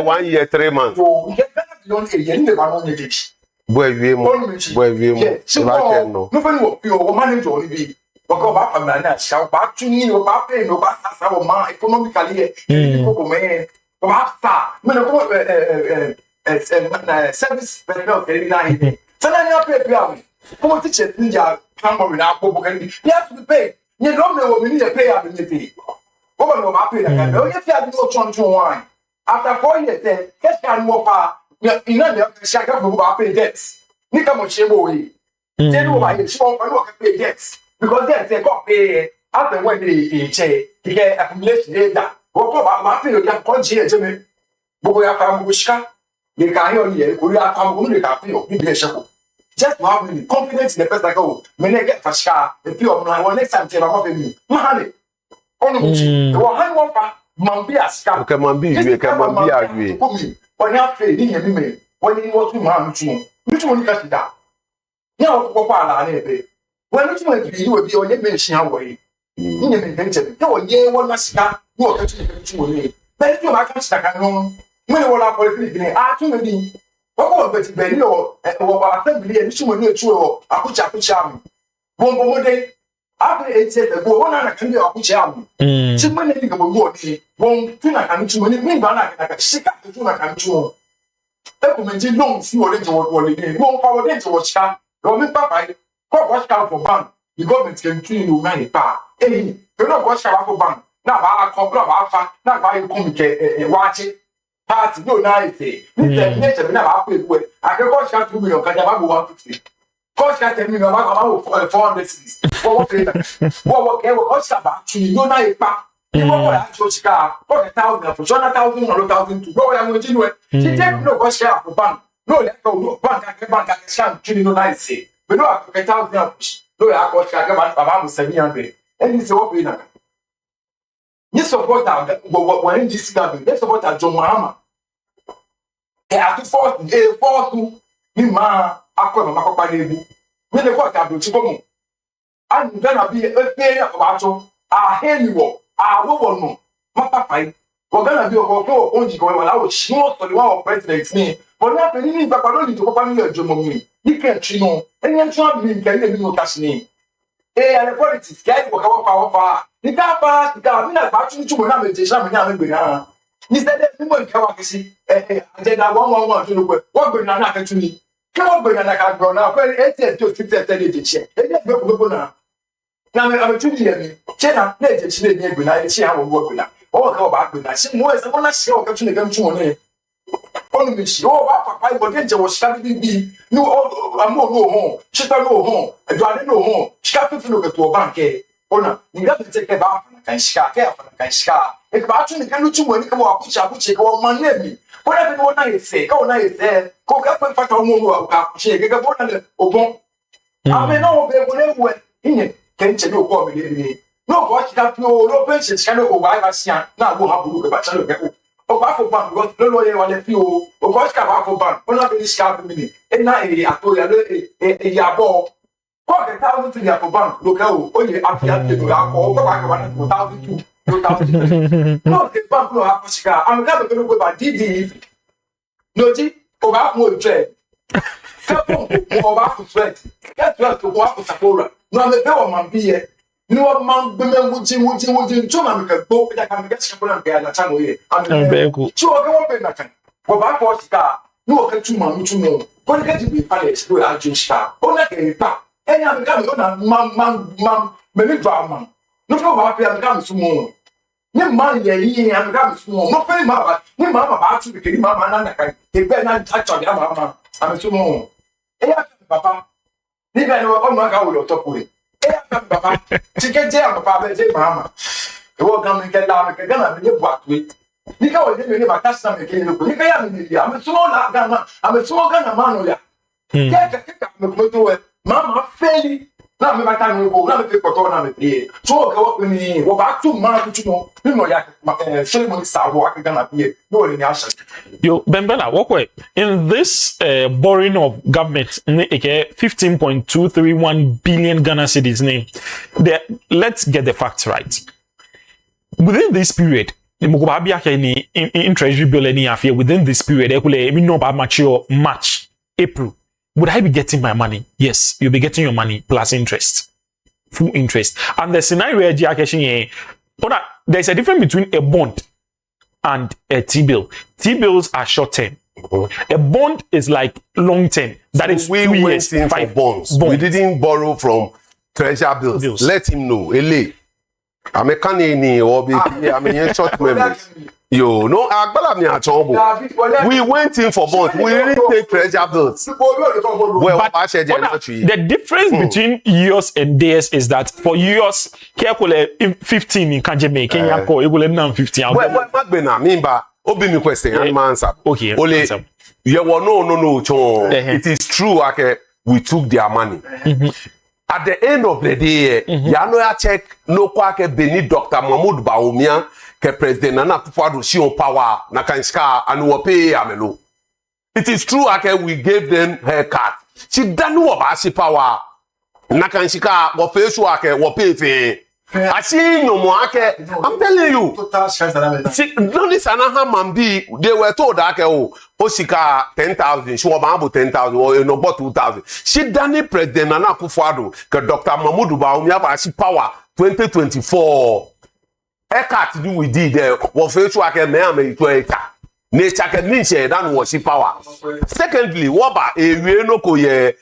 one year 3 months. Boy, you don't know what we need to pay up in the day. What about my pay? If you have no chance to wine after 4 years, then get can walk out. You know, the shaka will pay debts. Nika Mochebo, tell you why you won't pay debts because then they got pay after when they say to get accumulation data. What about my pay? You can consider to me. But we have come with Shka. They can hear you. We have come with the just to have confidence in the person like, oh, when I get for sure, the few of my next time, I'm off in me. Mahane. Only the one one Mambia Scar. Okay, Mambia. When you have trading a women, when you want to man, which one you got that? Now, Papa, when which one you will be on your mention away. You may mention, no, yeah, one must start, you are catching the but you are catching the canon. When you are political, I too many. What about Benny or assembly and she will know true? I put a charm. One more day after 8 years ago, 100 can be a charm. She might think about what he won't do not come to me, but I can shake up the tuna come to. Documenting long see what they won't power them to watch her. Roman Papa, what watch out for bank? The government can treat you 90 pounds. Hey, you know what's out for bank. Now I come up, now I come watch it. Party no nice. Never happy with. I can cost you 2 million. Can you have 150? Cost you 10 million. I'm 400 cities. What cost actually no nice. You want to actually car for 1,000 for 1,000 or 1,000 to go and continue it. She take no cost share for bank. No, let go. Bank can scam. Chili no nice. We know 1,000. No, I cost you about 700. And it's what we know. You support that when this government, they support that John Mahama. They have to force to me, ma, Aqua, Macopa, when they got that to come. I'm gonna be a fair about you. I hear you, I will know. Mapa fight. We're gonna be a whole only going when I was sure for the one of president's name. But not any Papa to open your Jomo. You can't, you know, and you're trying to be no cash name. and the politics get work our power. The car, the mina battery to na me jesha me na me gbe na. Ni said that woman ka wa kisi then that one to look what gbe na ka to ni. Ka wa gbe na ka gbo na ko 8 to 50 de che. E dey gbe na. Na me am tuni ye mi. Che na je chi na gbe na e chi ha wo gbe na. O ka ba gbe na. Si mo e se mo na si o ka tuni gam tu mo ne. Onu mi si o ba papa ibo de je wo sika bi no amo no ho chita no ho eduade no ho sika fifi no keto bank e ona ni ga te ke ba kan sika ke afa kan sika e ba tu ni kan tu mo ni ka wa kucha ka wa man na mi ona fe no na ye se ka ona ye se ko ka pa fa ta mo no ka kucha ke ka bona le ogbon ame no be bo le we ine ken che no ko mi le ni no ko sika fi o lo pe se sika no ko wa ba sia na go ha bulu ke ba cha lo ke o ba fo ban because no lawyer wale fi o go ska ba fo ban o na be ska fi mi e na e ato ya le e ya bo ko ke 1,000 to ya fo ban lo ka o ye afia de do ya ko ba ka ba na 2,000 2,000 no ke ban lo ha ko ska am ka be ko ba didi no ji o ba mo tre ka po o ba ko sweat ka to ko ko sapora no me be o man bi ye no man be me wuji to na me ka go da ka me ka ska bona be ya cha mo ye am be ko so o ga wo be na kan wo ba ko ska no ka tu man tu no ko ka ji be pa le so a ju ska o na ke pa enya me ka me na man me ni dra man no ko ba pe am ka me su mo ni man ye yi am ka me su mo no pe ma ba ni ma ba tu ke ni ma na kan e be na ta cha ya ma am su mo e ya papa ni be no o ma ka wo lo to ko papa chike je papa be je mama e wo gan mi ke la mi ke gana mi le bu atwe ni ka wo je mi ni ba kasa mi ke ni ko ni ka ya mi ni am so la gana am so gana ma no ya ke me ko to we mama feli na me ba ta ni ko na me fe ko to na me pie so ka wo ni wo ba tu ma tu no ni no ya so mo sa wo ka gana pie no ni asha yo Bembela wokwe in this borrowing of government 15.231 billion Ghana cedis name let's get the facts right within this period in treasury bill any affair within this period no mature March April would I be getting my money? Yes, you'll be getting your money plus interest, full interest. And the scenario there's a difference between a bond and a T-bill. T-bills are short term. A bond is like long term. That is we 2 went years. in for bonds. We didn't borrow from treasure bills. Let him know. Ele. I'm a canny or I'm a short memory. Yo, no, we went in for bonds. We didn't take treasure bills. Well, but the difference between yours and theirs is that for yours, 15 in Kanjeme, Kenya, it will 15. Well, Magbena, Mimba, Obi me question, and answer. Okay. Ole, no, it is true, okay, we took their money. At the end of the day, Noyaa check no kwake beni Dr. Mahmoud Bawumia ke president Nana Akufo-Addo si on power na kanska and we pay amelo. It is true okay we gave them haircut. She danu oba si power na kanska we pay so okay we pay fe. Ashi no mo ake I'm telling you. No this anaha mambi they were told that okay Osika 10,000, she was about 10,000 or no about 2,000. She done president Nana Akufo-Addo ke Dr. Mahmoud Bawumia ba si power 2024. Eka to do we did there wo fe so ake me am to eka. Nature ke ni she dan wo si power. Secondly, wo ba ewie no ko ye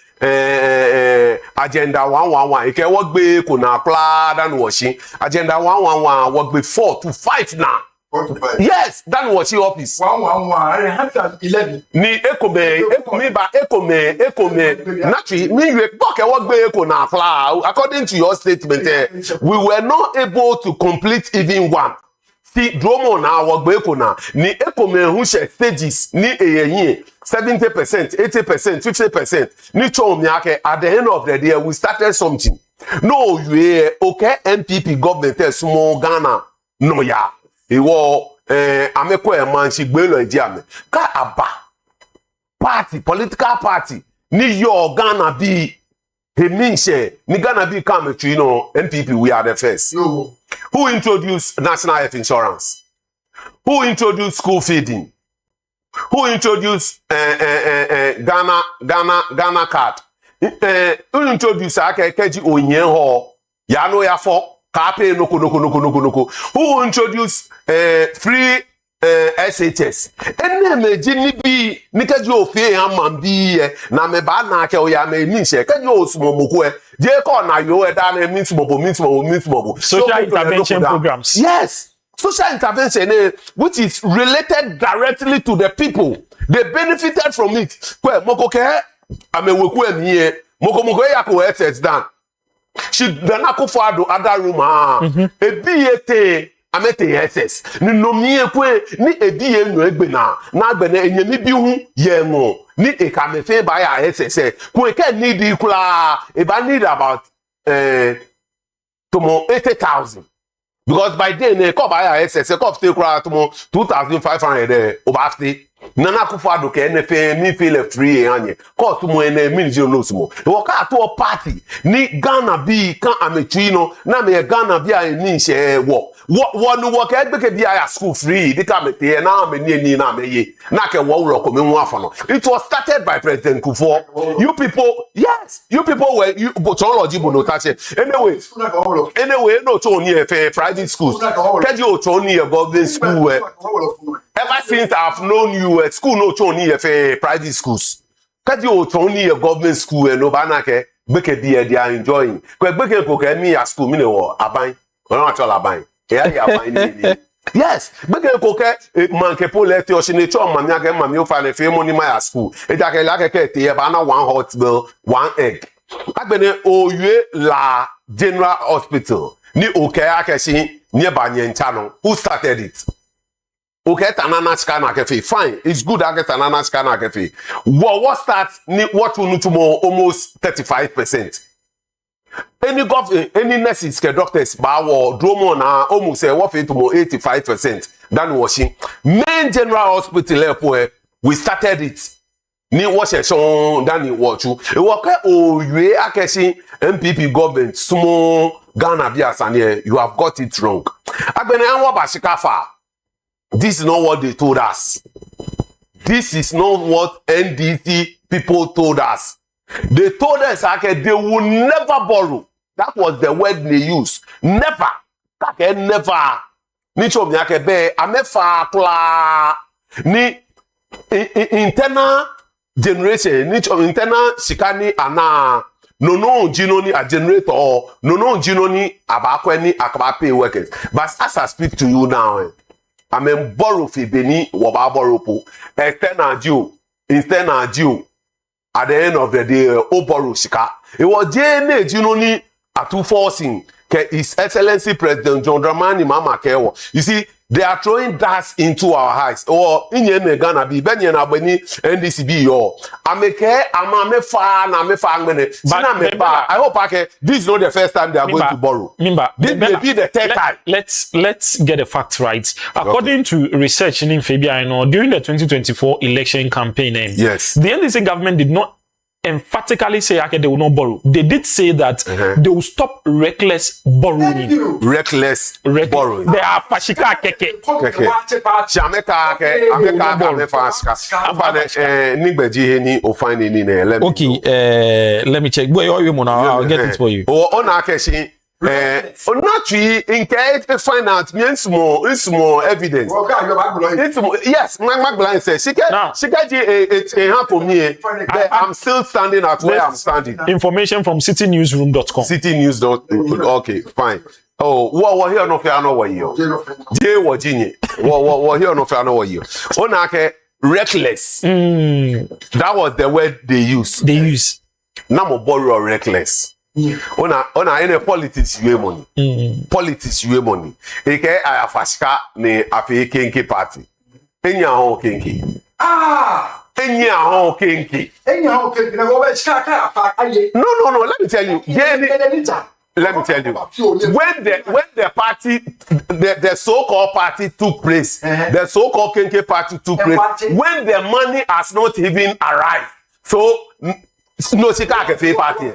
agenda 111 ike wo gbe ko na pla dan wo si agenda 111 wo gbe 4 to 5 now. Yes, that was your office. 111. Ni ekome. Naturally, me you talk what be eko na fla. According to your statement, we were not able to complete even one. See, dromo na work be eko na. Ni ekome who share stages ni eyeyin 70%, 80%, 50%. Ni chom nyake at the end of the day we started something. No, you okay NPP government small Ghana. No ya. Iwo ameko e man si gbe lo eji ame ka aba party political party ni your Ghana be he meanse ni Ghana be come to NPP we are the first. No. Who introduced national health insurance? Who introduced school feeding? Who introduced Ghana card? Who introduced keji onye ho Ya Noyaa for Kape noko. Who introduced free SHS? Ene me jini bi nika jo fie amman bi na me ba na ke o ya me ni se ke jo osumomoko je ko na yo da na mi nsumombo. Social intervention programs. Yes. Social intervention which is related directly to the people. They benefited from it. Kwe moko ke ameweku emiye moko ya ko SS down. She dana ko for do other room ebiyete amete SS ni nomie kwe ni ebiye nu egbe na agbe na enyemi bi hu ye mo ni ekamefe ba ya SS kwe ke need ikula e ba need about to mo 80,000 because by then ko ba ya SS ko stay kura to mo 2,500 over Nana Kufado ke NFA mi feel free anye. Ko to mo ene minijiro no sumo. Wo ka to party ni Ghana bi kan ametuino na me Ghana bi a ni se wo no wo ke egbe ke bi a school free di ka mete na me ni na me ye. Na ke wo wuro ko me hu afano. It was started by President Kufuor. You people were you technology bu no tache. Anyway no to ni private schools. Ke di o to ni government school ever since I've known you, school no choni private schools. Kadi o choni government school no banake beke dia they are enjoying. Kwe beke ko ke mi at school mi ne wo aban. Ono actual aban. E ya aban ni. Yes, beke ko ke manke po let o shine cho mami age mami o fa ne fe money my school. E ja ke la ke te e ba na one hot bill, one egg. Agbene oye la General Hospital. Ni oke akeshi ni ba nyencha no. Who started it? Okay, tanana scanner cafe. Fine. It's good I get tanana scanner cafe. What starts what will to more almost 35%. Any nurses, doctors, bawo, dromo na almost say what to more 85%. Than washing. Main general hospital airport, we started it. Ni wash show than it watch you. It was we akeshi MPP government small Ghana biasanye. You have got it wrong. Agbene anwa bashikafa. This is not what they told us. This is not what NDC people told us. They told us okay, they will never borrow. That was the word they used. Never. Okay, never. Ni chomi ake be amefa kula ni internal generation ni chomi internal shikani ana no jino ni a generator or no jino ni abakwe ni akaba pay workers. But as I speak to you now, I mean, borrow fi beni waba borrow po. External due at the end of the day, o borrow shika. It was JNH, you know, ni atu forcing ke His Excellency President John Dramani Mama Kewo. You see, they are throwing dust into our eyes. Or in ye Ghana be benye na beni NDCB yo. Ameke amame fa na me fa ngene. Sina me ba. I hope this is not the first time they are going to borrow. This may be the third time. Let's get the facts right. According to research in Fabiano, during the 2024 election campaign, yes, the NDC government did not emphatically say okay, they will not borrow. They did say that they will stop reckless borrowing. Reckless borrowing. They are pashika keke. Okay, let me check. I'll get it for you. Not in case finance means more evidence. Yes, my blind says she can happen me. I'm still standing at where I'm standing. Information from citynewsroom.com. Citynewsroom. Okay, fine. Oh, what here no fair no way yo. J wa jinye. What here no fair no way yo. Onake reckless. That was the word they used. They use. Now borrow reckless. Ona any politics you money. Politics you money. Eke ayafashika ne afi kenke party. Enya ho kenke. Enya ho kenke. Na go be shaka aye. No, let me tell you. Let me tell you. When the party the so-called party took place, the so-called kenke party took place, when the money has not even arrived. So no, she can't get a party.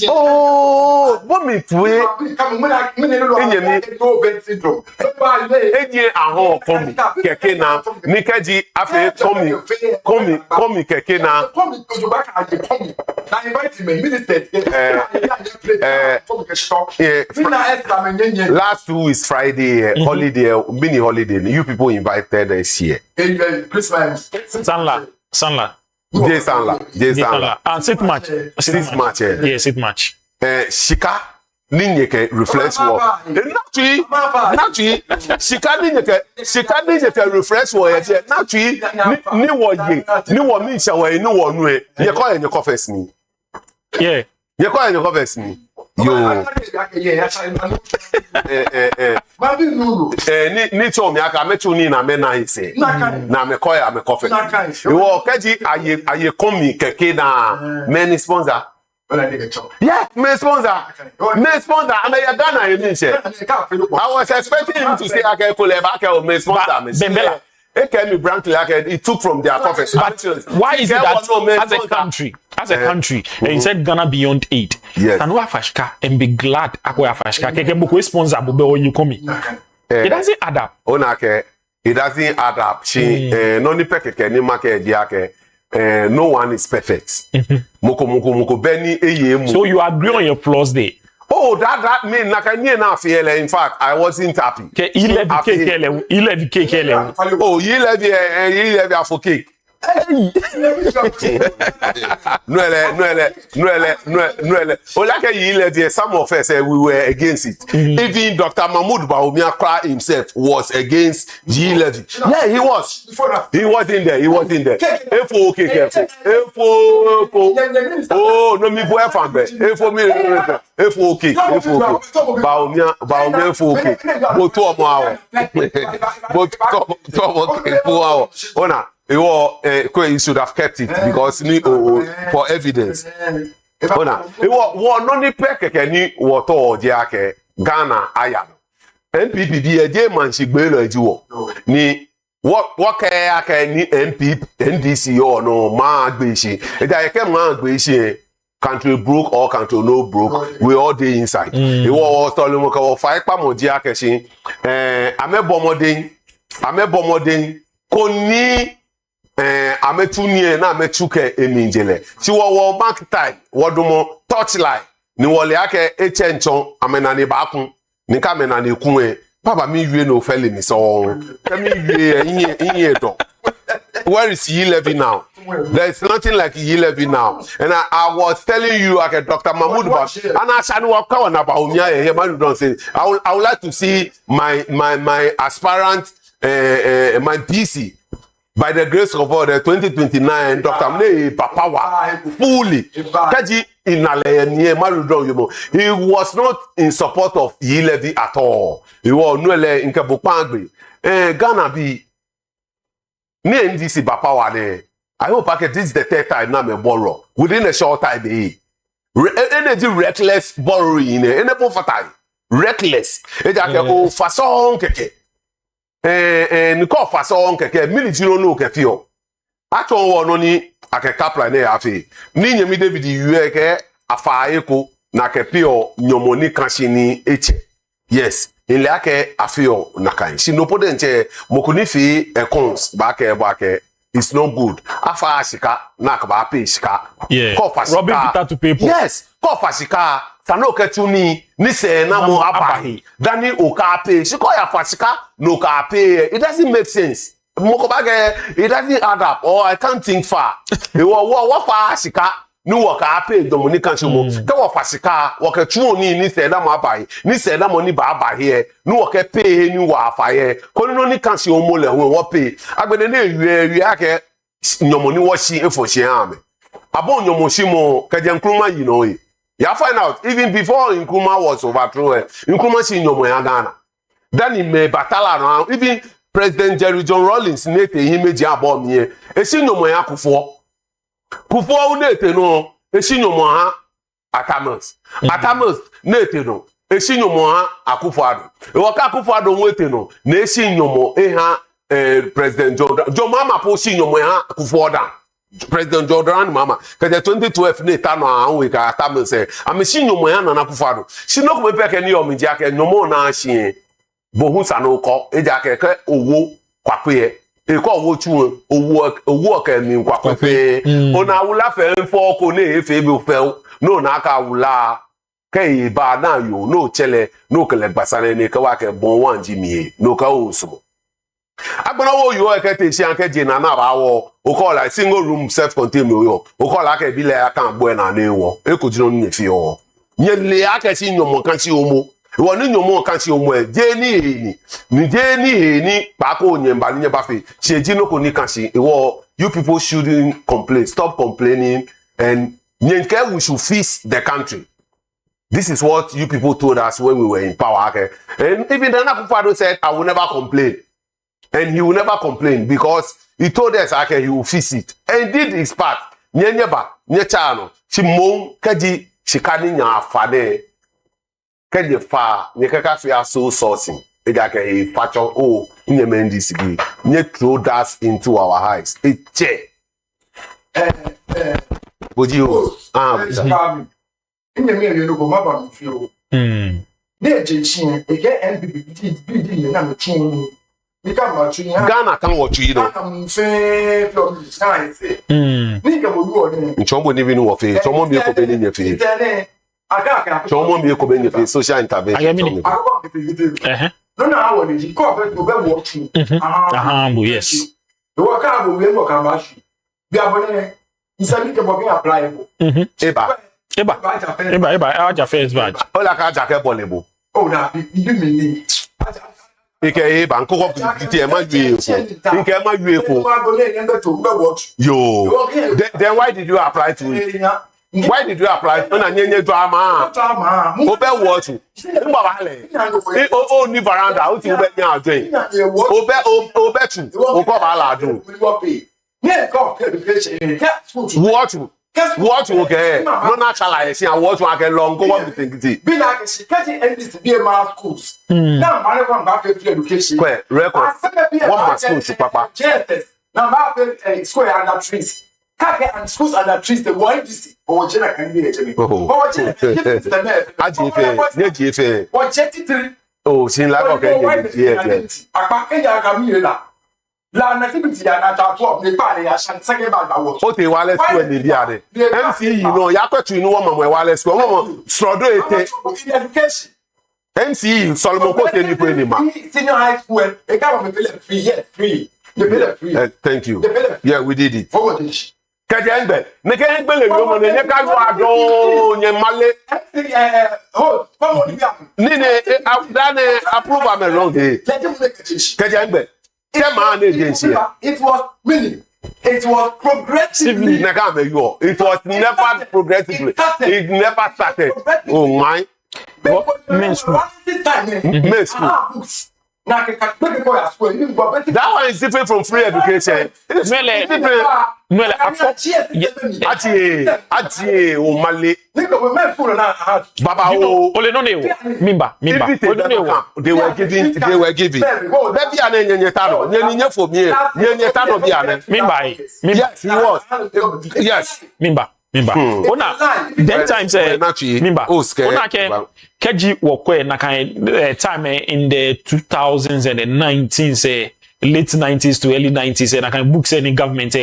Oh, what me pray? Kekena, Nikaji, Afe, come, Kekena. last 2 weeks Friday holiday mini holiday you people invited us here. Christmas. Sanla. J Sanla. And sit match. Yeah, sit match. Shika ninyeke refresh wo. Naturally. Shika ninyeke refresh wo ye. Naturally ni wo ye. Ni wo mi sha wo ni wo nu e. Ye call your confess me. Yeah. Ye call your confess me. Yo. Ni to mi aka metu ni na me na ise. Na me call ya me confess. Yo kaji aye komi keke na many sponsor. Yeah, me sponsor. And I Ghana, you mean, I was expecting him to say, I can pull a back or me sponsor. Bembela. It came me brandly, it took from their profits. But why is it that as a country, and said Ghana beyond 8? Yes. And Wafashka and be glad Akwa Fashka, Keke sponsor Bube you come in. It doesn't add up. Onake, it doesn't add up. She, no ni peke ni make diake. No one is perfect. Moko Benny eye. So you agree on your flaws there? Oh, that mean nakanye na feel. In fact, I wasn't happy. Okay, 11 KKL. Oh, 11 for cake. No. Olake some of us we were against it. Even Dr. Mahmoud Bawumia himself was against G11. Yeah, he was. He was in there. Efo okay. Oh, no me boy fan be. Efo okay. Bawumia Efo okay. Bo to omo awo. Bo to omo ona. You should have kept it because for evidence. No ni peke ni water ojake Ghana aya. NPP bi eje man sigbelo ejiwo. Ni what ni MP NDC or no ma agbeshi. Eja yeke ma agbeshi country broke or country no broke. We all day inside. Was telling me ka fight pa mo ojake shi. Amebomodin koni ametunie na ametuke eminjele si wo mark time wodomo touchline ni wole ake echenchon amenani baakun ni ka menani kun papa mi wie no fele mi so mi wie yin do. Where is Ye11 now? There is nothing like Ye11 now. And I was telling you, like Dr. Mahmoud, and I said, I would like to see my aspirant, my PC. By the grace of God, 2029, Dr. Mne Papawa fully. Kaji he was not in support of Ye11 at all. He was nuele in Kabupangbe. Ghana be near NDC Papawa there. I hope this is the third time now me borrow within a short time. Energy reckless borrowing in a time. Reckless. Oh, façon keke. Nko façon keke military no kefio. Aton wo no ni akekapla na afi. Ni nyemi David yueke afa eko na kepio nyomoni kanshini eche. Yes, ile ake afio na kan. Si no podenche mokuni fi ekons baake it's no good. Afa shika na ka pay shika. Yeah. Robbing Peter to people. Yes, kofa shika sano ketuni ni se na mo abahi. Dani oka pay. Shiko ya fashika no ka pay. It doesn't make sense. It doesn't add up. Or I can't think far. What fashika no waka pay Dominican Chumo. Kawa fashika waka chuoni ni se na mo abahi. Ni se na mo ni ba abahi. No waka pay ni wa afaye. Kono no ni kansi omole wo pay. Agbede na ewie ake nyomoni washi efo ame. Abon nyomoshimo kaje nkruma yi no yi. You find out even before Nkrumah was overthrown, Nkrumah si nyomo ya Ghana. Then he may battle around. Even President Jerry John Rawlings nete imeji abo miye. Esi nyomo ya Kufuor. Kufuor nete no. Esi nyomo ha Atamas. Atamas nete no. Esi nyomo ha Akufo-Addo. Waka Akufo-Addo nwete no. Na esi nyomo ha President John Mahama po si nyomo ha Akufo-Addo. President Jordan Mama, because 2012 ne tano anwe ka atamen say ameshi nyomo ya na Akufo-Addo. Si no ko peke ni o mi jake nyomo na hie. Bohu sano ko e jake ke owo kwape e ko owo chu owo ka mi kwape. Ona wula fe mfo ko ne efe bi fe no na aka wula Kay ba na yo no chele no kele gbasane ne ka wa ke bon wan ji mi no ka o so. Agbona wo yo e ke te si an ke je na ba wo o call like single room self contained yo. O call like bi le aka bo na na wo. E ko jino ni fi o. Nye le aka si nyomo kan si omo. Wo ni nyomo kan si omo e je ni eni. Ni je ni eni pa ko nyemba ni ba fe. Se ji no ko ni kan si e wo you people shouldn't complain. Stop complaining and nyenke we should fix the country. This is what you people told us when we were in power. Okay? And even the Nakufado said, I will never complain. And he will never complain because he told us, okay, he will fix it. And he did his part. Nyeba, nyechano, chimon, kaji, shikani nya fade, kaji fa, nyekaka fia so sourcing. Egake he facho, oh, nyemendi sigi, nye throw dust into our eyes. Che. Boji o. Inye mi ere go ma ba mi fi o. De je chin e ge NBB na me chin. Ni ka ma chin ha. Ghana kan wo chin no. Am fe Florida na ife. Ni ka mo du o ni. Nchombo ni binu wo fe. Chomo mi ko be ni nye fe. Aga Chomo mi ko be ni fe social intervention. No na awo ni ji ko be wo chin. Bo yes. Wo ka bo we mo ka ba shi. Bi abone isabi ke bo ke apply ko. Eba, aja first batch. Ola ka aja ke bolebo. Oh, na bi mi ni. Ike eba nkoko kiti e ma ju eko. Ike e ma ju eko. Yo. Then why did you apply to it? Why did you apply? Ona nyenye drama. Obe what? Ngba ba le. O ni veranda, o ti obe nya adwen. Obe tu. O ko ba la do. What okay? No natural is here. What one can long go on with it. Be like she catching NDC be a schools. Now, I don't want to education. Record. What my school to Papa? Now, my square under trees. Kake and schools under trees. The one this or Jenna can be a Jimmy. Oh, Jenna. What 73? Oh, she like okay. Yeah. I back in Yagamila. La nativity na tatwa ne pa ne ashan second bag awo. O te wale school ni bia de. MCE no yakwetu ni wo mama wale school. Wo strodo ete. Education. MCE Solomon Kote ni ko ni ma. Senior high school e ka me pay free yeah free. They pay free. Thank you. Yeah, we did it. For what? Kajengbe. Ne kajengbe le yo mo ne ka yo ado nye male. Oh, come on bia. Ni ne approve am wrong dey. Kajengbe. It was meaning. It was progressively. It was never progressively. It never started. Oh my. That one is different from free education. Baba, Mimba. They were giving. Yes, he was. Yes, Mimba. Ona then times Mimba. Ona keji wokwe na kan time in the 2000s and the 19s late 90s to early 90s and I can books any government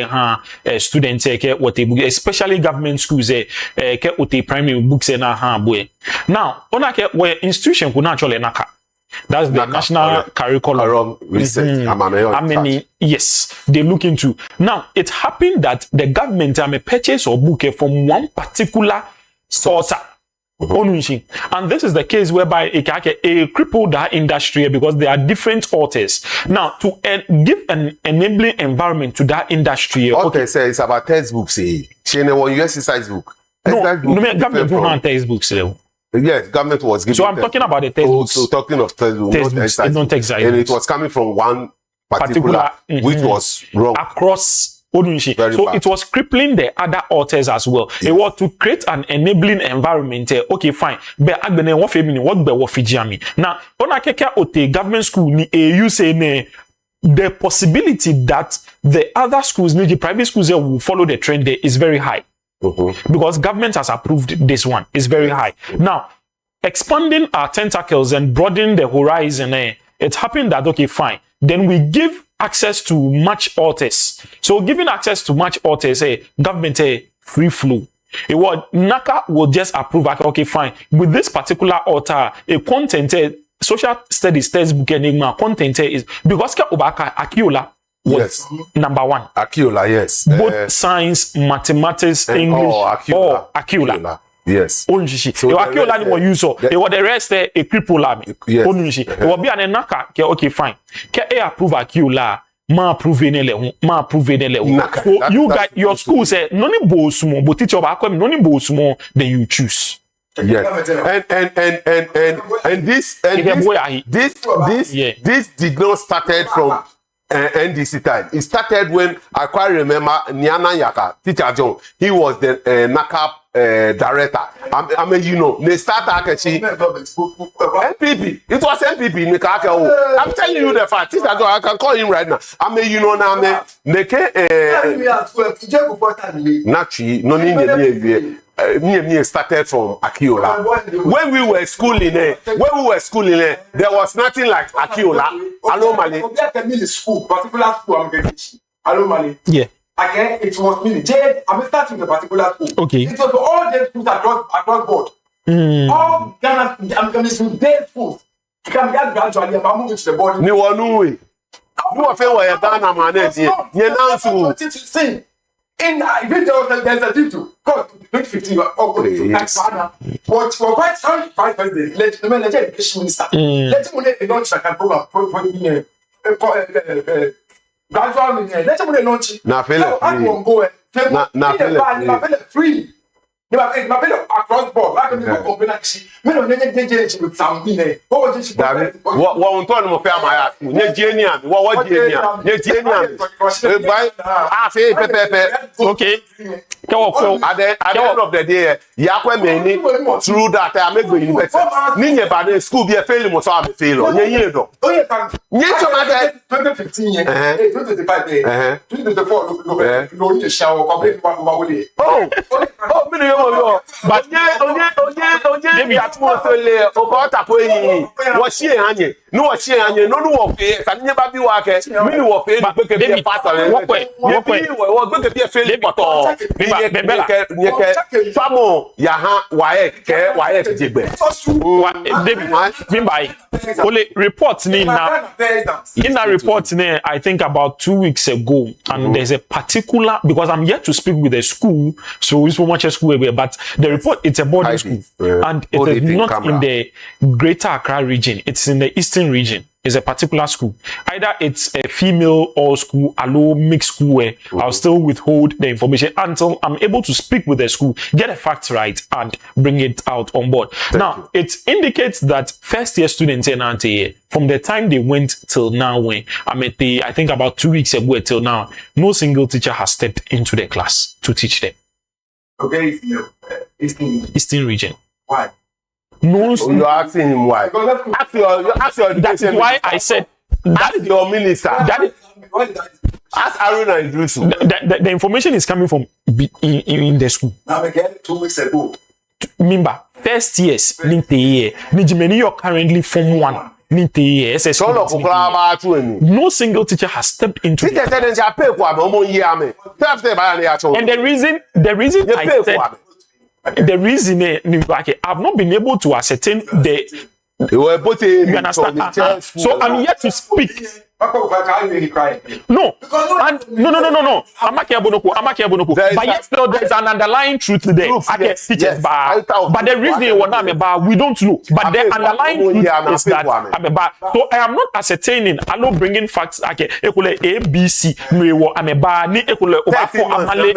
students ke what book especially government schools ke what primary books na boy. Now ona ke where institution could naturally naka. That's the national curriculum research. Yes, they look into. Now, it happened that the government purchase a book from one particular author. And this is the case whereby it crippled that industry because there are different authors. Now, to give an enabling environment to that industry. Okay, say it's about textbooks. She never exercise book. No, government don't have textbooks. Yes, government was giving. So I'm talking about the textbooks. So talking of textbooks, not textbooks. And it was coming from one particular which was wrong. Across so it was crippling the other authors as well. Yes. It was to create an enabling environment. Okay, fine. But what be now, on a government school, you say the possibility that the other schools, the private schools will follow the trend there is very high. Because government has approved this one. It's very high. Now, expanding our tentacles and broadening the horizon, it happened that, okay, fine. Then we give access to much authors. So giving access to much authors, government free flow. What NACA will just approve. Okay, fine. With this particular author, a content social studies textbook enigma content is because Obaka Akiola was number 1. Akiola, yes. Both science, mathematics, English, or Akiola. Yes. Onjishi. So Akiola ni use so. What the rest a cripola. Yes. Onjishi. It will be an NACA. Okay, fine. Can approve Akiola? Ma approve nele. So you guys, your school say no ni bo sumo, but teacher ba come no ni bo sumo, then you choose. Yes. And this did not started from NDC time. It started when I quite remember Nyana Yaka, teacher John. He was the NACAP director. I mean, you know, they start actually MPP. It was MPP. I'm telling you the fact. Teacher John, I can call him right now. I mean, you know now, they can naturally no need me started from Akiola. When we were schooling there was nothing like Akiola. Anomaly. School, particular school I'm getting. Anomaly. Yeah. Again, it was me. I'm starting the particular school. Okay. It was all the schools across board. All Ghana, I'm coming to their schools. You can get gradually, I'm moving to the board. You are no way. You are fair where Ghana man is. You now to in even there's a thing to God 2015 what quite 5 days let the education minister let him launch a program gradual let him launch na free you have across board like me go company me no with something what on mo fe amaya nye genius what okay at the end of the day yakwe many through that I make go university ninye ba the school be fail mo so am fail nye yedo nye so na 2015 2025 2024 no need to shower complete one but David atmosphere about tapoyi what she anye no wo fe tani ba bi wa ke mi wo fe ni pe ke be pastor wo be ke fail poto famo ya ha wae jegbe David bimbai only report ni na in a report ni I think about 2 weeks ago and there's a particular because I'm yet to speak with the school so it's so much a school but the report it's a boarding school and it is not in the greater Accra region, it's in the eastern region. It's a particular school. Either it's a female or school, allo mixed school where I'll still withhold the information until I'm able to speak with the school, get the facts right, and bring it out on board. Now, it indicates that first year students from the time they went till now, when I think about 2 weeks ago till now, no single teacher has stepped into the class to teach them. Okay, Eastern region. Why? No, you're asking him why. Ask your that is why I said that is your minister. Ask Aruna Idrisu. The information is coming from in the school. Now again, 2 weeks ago. Remember, first years, Nijimeni, you're currently Form 1. No single teacher has stepped into it. And the reason I've not been able to ascertain you understand? So I'm yet to speak. No. I'm not Bonoko. But yet still there's an underlying truth there. Teachers, but the reason we don't know. But the underlying truth is that so I am not ascertaining. I'm not bringing facts. Okay, A, B, C. No, I'm a bar. Ni ekule over for amale.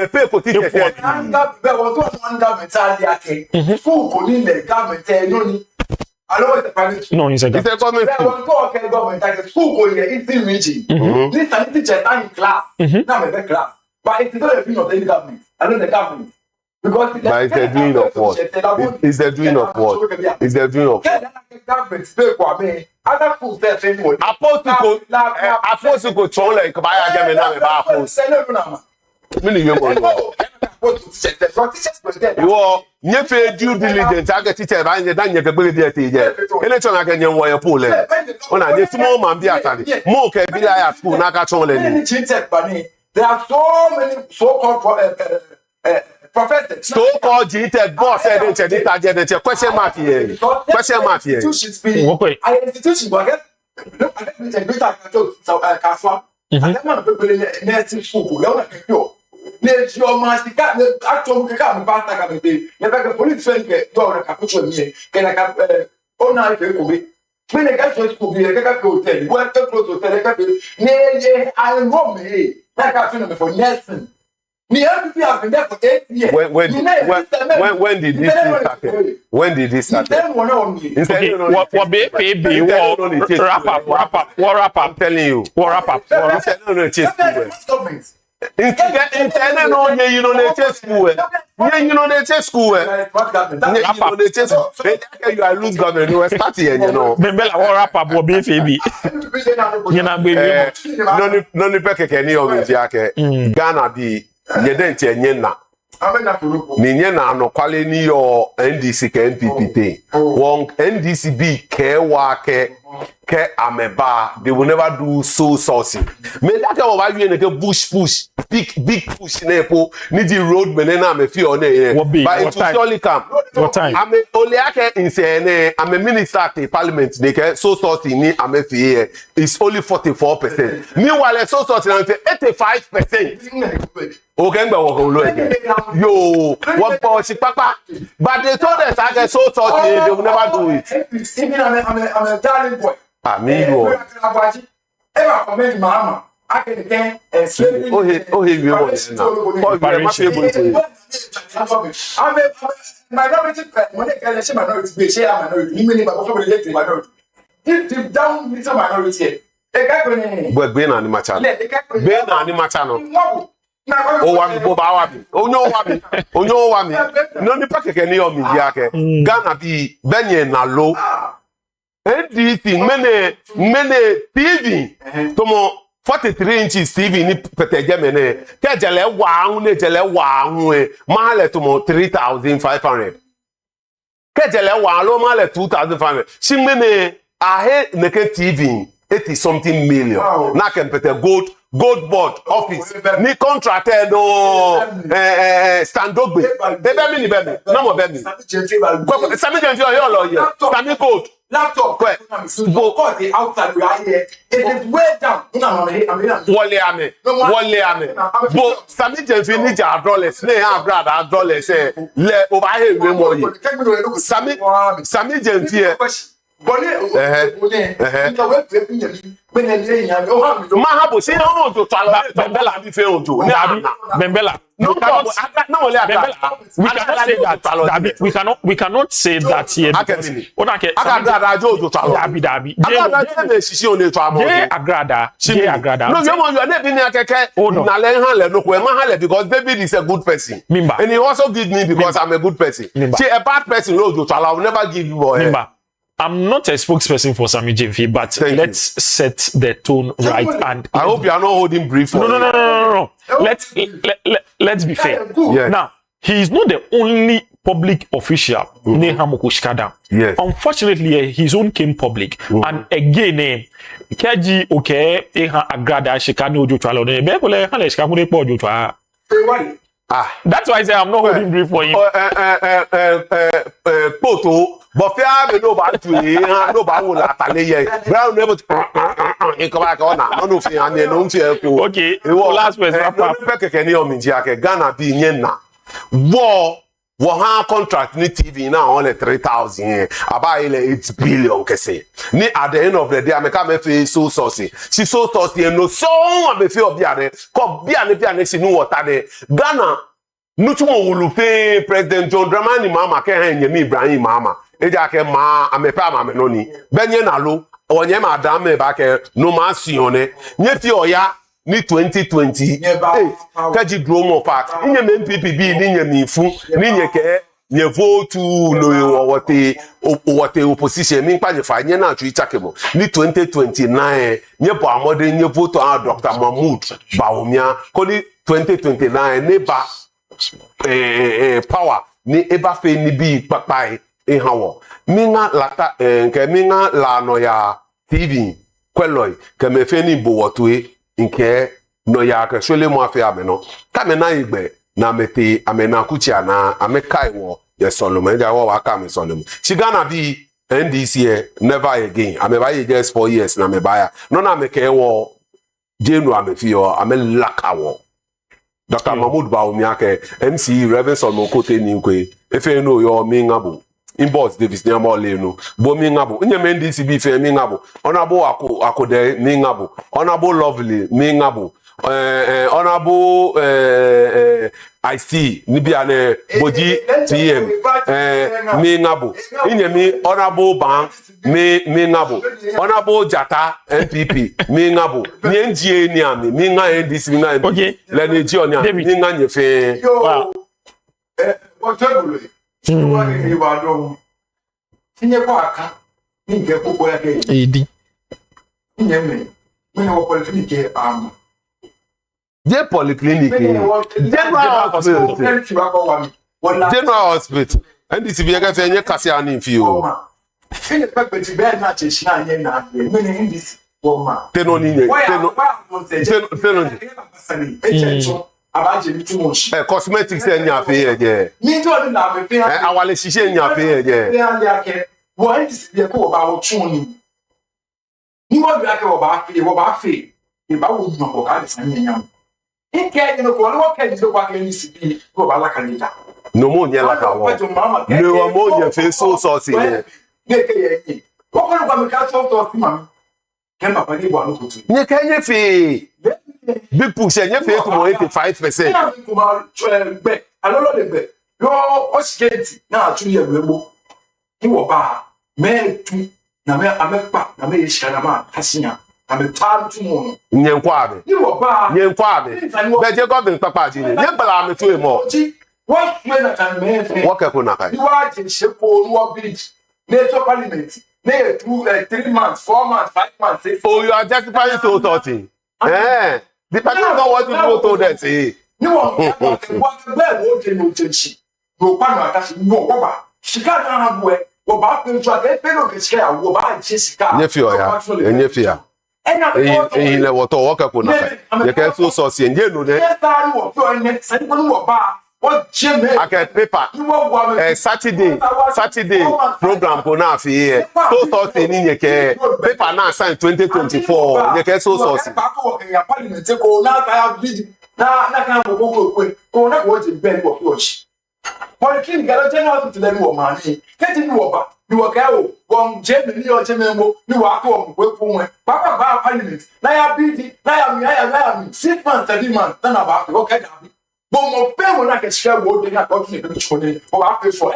I know it's a private school. No, it's a government school. Government, like a school going here, Eastern region. This time teachers are in class. Now I'm in class. But it's not a thing of any government. I know the government. Because it's the doing of what? It's the doing of what? It's the doing of what? Government speak for me. Other schools say same way. Apostle go chole kabaya game na me ba apostle. Mini yemo yo nyefe due diligence aga teacher ba nye dan nye gbere dey teje ele chon aga nye wo ye pole ona nye small man bi atade mo ke bi ya school na ka chon le ni there are so many so-called Professor. So called G-Tech boss said in Chedita, question mark here. Question mark here. Okay. I institution, but I get great so Castle. I don't want to put in nursing school. Don't like you. Let your master actually come past like a never police get door capuchin me. Can I have all night? When I got to school, I got to tell you, what close to tell you, nay, I'm wrong, hey, like I told for Nelson. Me have been there for 8 years. When did this happen? When did this happen? Okay, what baby, wrap up, I'm telling you, wrap up. Instead, no, you know, they chase school. You know, they chase school. You are lose government. You are starting, you know. Bembela, wrap up, what baby. You know, baby. No, ni peke keni omi Ghana bi yedente nyena. Ni nyena no kwale ni yo NDC ke NPP te. Won NDC bi ke wa ke ameba, they will never do soul sourcing. Me that kind of you ke bush push, big push nepo, need the road menena me fi on here. But it will surely come. What time? I'm only in say I'm a minister at the parliament. They ke soul sourcing ni am fi here. It's only 44%. Meanwhile, soul sourcing 85%. Okay, yo, what boss papa? But they told us I get soul sourcing, they will never do it. Even I'm a darling boy. Amigo. Ever comment mama. I can again and slavery. Minority when they say minority, they say minority. Even if I also relate to minority. Deep down, little minority. But being an immature. Being an immature. Oh, wami boba wami. Onyo wami. No ni pa keke ni o mi yake. Ghana bi benye na lo. NDC mene TV tomo 43 inches TV ni peteje mene ke jele wa hu e mahale tomo 3,500 ke jele wa lo mahale 2,500 si mene ahe neke TV 80 something million na ke pete gold board office ni contracted no standogbe ebe mi ni bebe na mo bebe sami jenfi yo lo ye sami gold laptop go cut the outside we are here it is way down wole ame bo sami jenfi ni ja dollars ne ha brother dollars le over here we mo yi sami jenfi Mahabo, see no to Bembela be failed to Bembela. No, we cannot say that here. Because David is a good person. And he also gives me because I'm a good person. See, a bad person, I will never give you. I'm not a spokesperson for Sammy Jemfi, but let's set the tone right. And I hope you are not holding brief. No. Let's be fair. Yes. Now, he is not the only public official. Yes. Unfortunately, his own came public. And again, Keji agrada shikani ojo twalo ne be ko le han le shikani po ojo twa. That's why I say I'm not holding brief for him. Poto, but fair me no ba tu no ba wo la tale ye. Brown never e ko ba ko na no fi an no fi e ko. Okay. Last question. Peke ni o mi ji ake Ghana bi yen na. Wo ha contract ni TV na on 3,000 aba ile 8 billion kese. Ni at the end of the day ameka me fi so source. Si so source no so am fi obiare. Ko biane si nu water de. Ghana nutumo wulupe President John Dramani Mahama ke han nyemi Ibrahim Mahama. Eja ke ma amepa ma me no ni. Benye na lo onye ma dam me ba ke no ma sione. Nye fi oya ni 2020 kaji dromo park inye MPP bi ni nye mifu ni nye ke nye vote no wote opposition mi pa je fa nye na tui chakemo ni 2029 nye bo amode nye vote a Dr. Mahmoud Bawumia ko ni 2029 ne ba power ni eba fe ni bi papai e hawo minga lata nke minga la Noyaa TV kweloi ke me fe ni bo wotwe nke Noyaa ke sole mo afi ameno ka me na igbe na mete amena kuchia na amekai wo ye Solomon ja wo waka me Solomon chigana bi NDC never again amebaye just 4 years na mebaya no na meke wo jenu amefio amelaka wo Dr. Mahmoud Baumiake MC Reverend Solomon Kote Ninkwe efe no yo mingabo inbox Davis ni amo lenu bo mingabo nyeme NDC bi fe mingabo onabo akode mingabo onabo lovely mingabo honorable I see nibiane boji TM me ngabo inyemi honorable ban me ngabo honorable jata NPP me ngabo ni NGA ni ami me nga NDC me nga okay le ni ji oni ami me nga nyefe wow what table wa ni wa do tinye kwa aka ni nge popo ya ke edi nyeme me wo politike am General polyclinic general hospital NDC bi ga fe nye kase ani mfi o fini pepe ti be na che shina nye na me ni NDC wo ma teno ni nye teno abaje mi tumo shi cosmetics enya fe ye mi to ni na me fe awale sise enya fe ye wo NDC bi ko ba wo tun ni wo bi ake wo ba fe e ba wo no ko ka de san nyam Ike ni ko lo ke ni ko ake ni sibi ko ba la kanida. No mo nye la ka wo. No mo nye fe so sauce ye. Nye ke ye. Ko ko ko me ka so sauce ma. Ke ma pa ni bo anu kutu. Nye ke nye fe. Big push nye fe to mo 85%. Na ko ma be. Alo lo de be. Yo o skate na atu ye webo. Ni wo ba me tu na me amepa na me ye shana ma kasinya. I'm tired to moon. Nyenkwabe. You were bar. Nyenkwabe. Beje government papa ji ni. Nyebala me to mo. What when I can make. What ka kuna kai. You are in shape for no village. Nature parliament. Nay 3 months, 4 months, 5 months. 6 Oh, you are justifying so sorting. Eh. The person don't want to go to that say. You want what the bed won't no change. No pan attach no woba. She can't have way. Wo ba pe to ake pe no ke share wo ba Jessica. Nyefio ya. Nyefia. Le woto waka kuna ye ke so sauce nje no ne ake paper Saturday program ko na fi here so sauce ni ye ke paper na sign 2024 ye ke so sauce na kan ko na ko je ben wo fi Polyclinic galo general hospital le wo ma ni keti ni wo ba ni wo ka o won je me ni o je me mo ni wa ko mo we fun we papa ba parliament na ya bidi na ya mi 6 months 7 months na ba ko ka da bi bo mo pe mo na ke share wo de na ko ni be chu ni o ba fe so o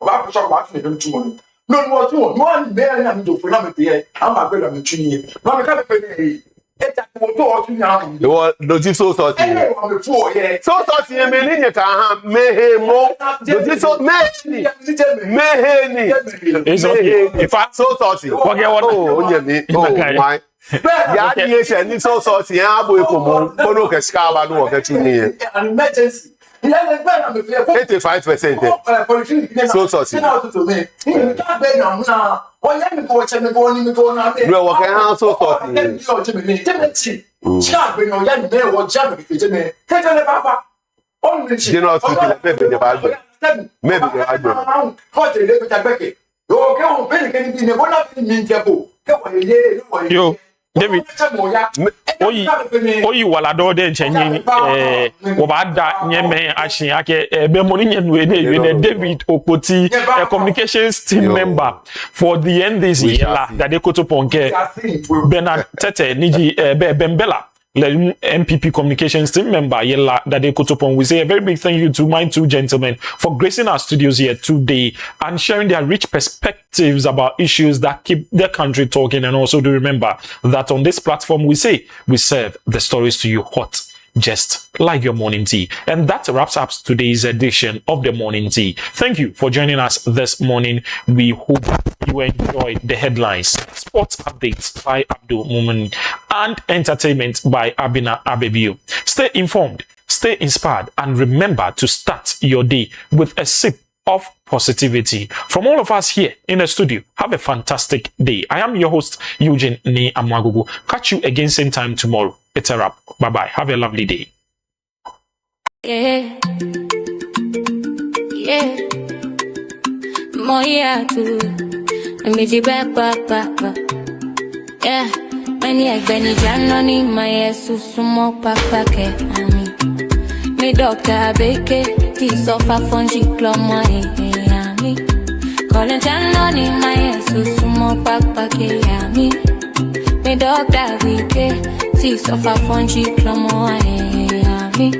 ba fe so ba ni be chu ni no no tu no ni be na mi do fo na me pe am ba be na me chu ni no me ka pe ni eta ko to o tu nya the one doji so sauce so sauce ye me ni ka ha mehe mo doji so mehe ni if I so sauce okay what oh onye mi oh my ya di ese ni so sauce yan abo ekomo kono ke ska ba no o ke tu ni an emergency 85% so sauce no wo ke ha so sauce general hospital maybe the bad maybe the bad yo David oyi wala do de nchenyi wo ba da nyeme ahyin ake be mo ni nyenu e David Okpoti a communications team member for the NDC la that they koto ponke Bernard Tete niji Bembela MPP communications team member Yella Dade Kotopon. We say a very big thank you to my two gentlemen for gracing our studios here today and sharing their rich perspectives about issues that keep the country talking. And also do remember that on this platform we say we serve the stories to you hot, just like your morning tea. And that wraps up today's edition of the Morning Tea. Thank you for joining us this morning. We hope you enjoyed the headlines, sports updates by Abdul Mumin, and entertainment by Abina Abebiu. Stay informed, stay inspired, and remember to start your day with a sip of positivity. From all of us here in the studio, have a fantastic day. I am your host, Eugene Ne Amwagugu. Catch you again same time tomorrow. It's a wrap. Bye-bye. Have a lovely day. Yeah. Yeah. Moya too. Miji ba. Yeah. Many egbeni janoni my sumo papa ke ami. Me doctor beke ti sofa fonji kloma ami. Calling janoni my sumo papa ke ami. Me doctor beke ti sofa fonji kloma ami.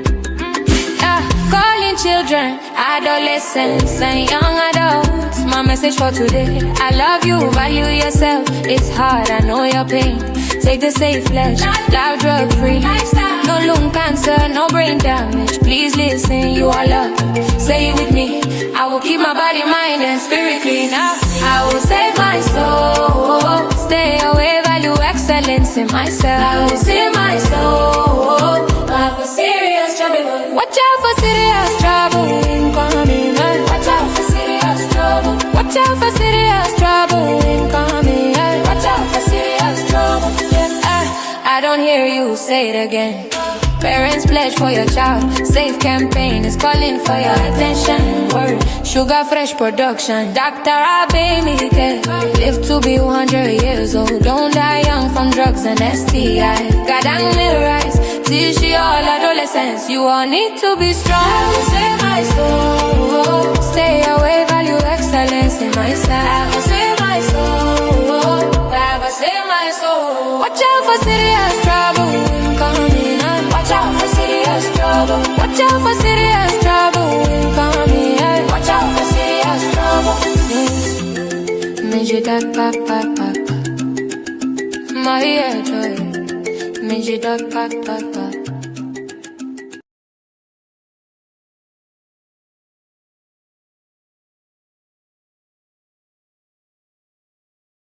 Calling children, adolescents and young adults. My message for today: I love you, value yourself. It's hard, I know your pain. Take the safe pledge, live drug free. No lung cancer, no brain damage. Please listen, you are loved. Say it with me. I will keep my body, mind, and spirit clean. I will save my soul. Stay away, value excellence in myself. I will save my soul. I have a serious trouble. Watch out for serious trouble incoming. Watch out for serious trouble. Watch out for serious trouble incoming. Watch out for serious trouble. I don't hear you say it again. Parents pledge for your child. Safe campaign is calling for your attention. Word, Sugar Fresh production. Dr. Abemike. Live to be 100 years old. Don't die young from drugs and STI. Gadang little rice. Teach all adolescents. You all need to be strong. I will save my soul. Stay away, value excellence in myself. I will save my soul. I will save my soul. Watch out for serious trouble incoming. Watch out for serious trouble. Watch out for serious trouble incoming. Watch out for serious trouble. Meji da pa. My joy. Meji da pa.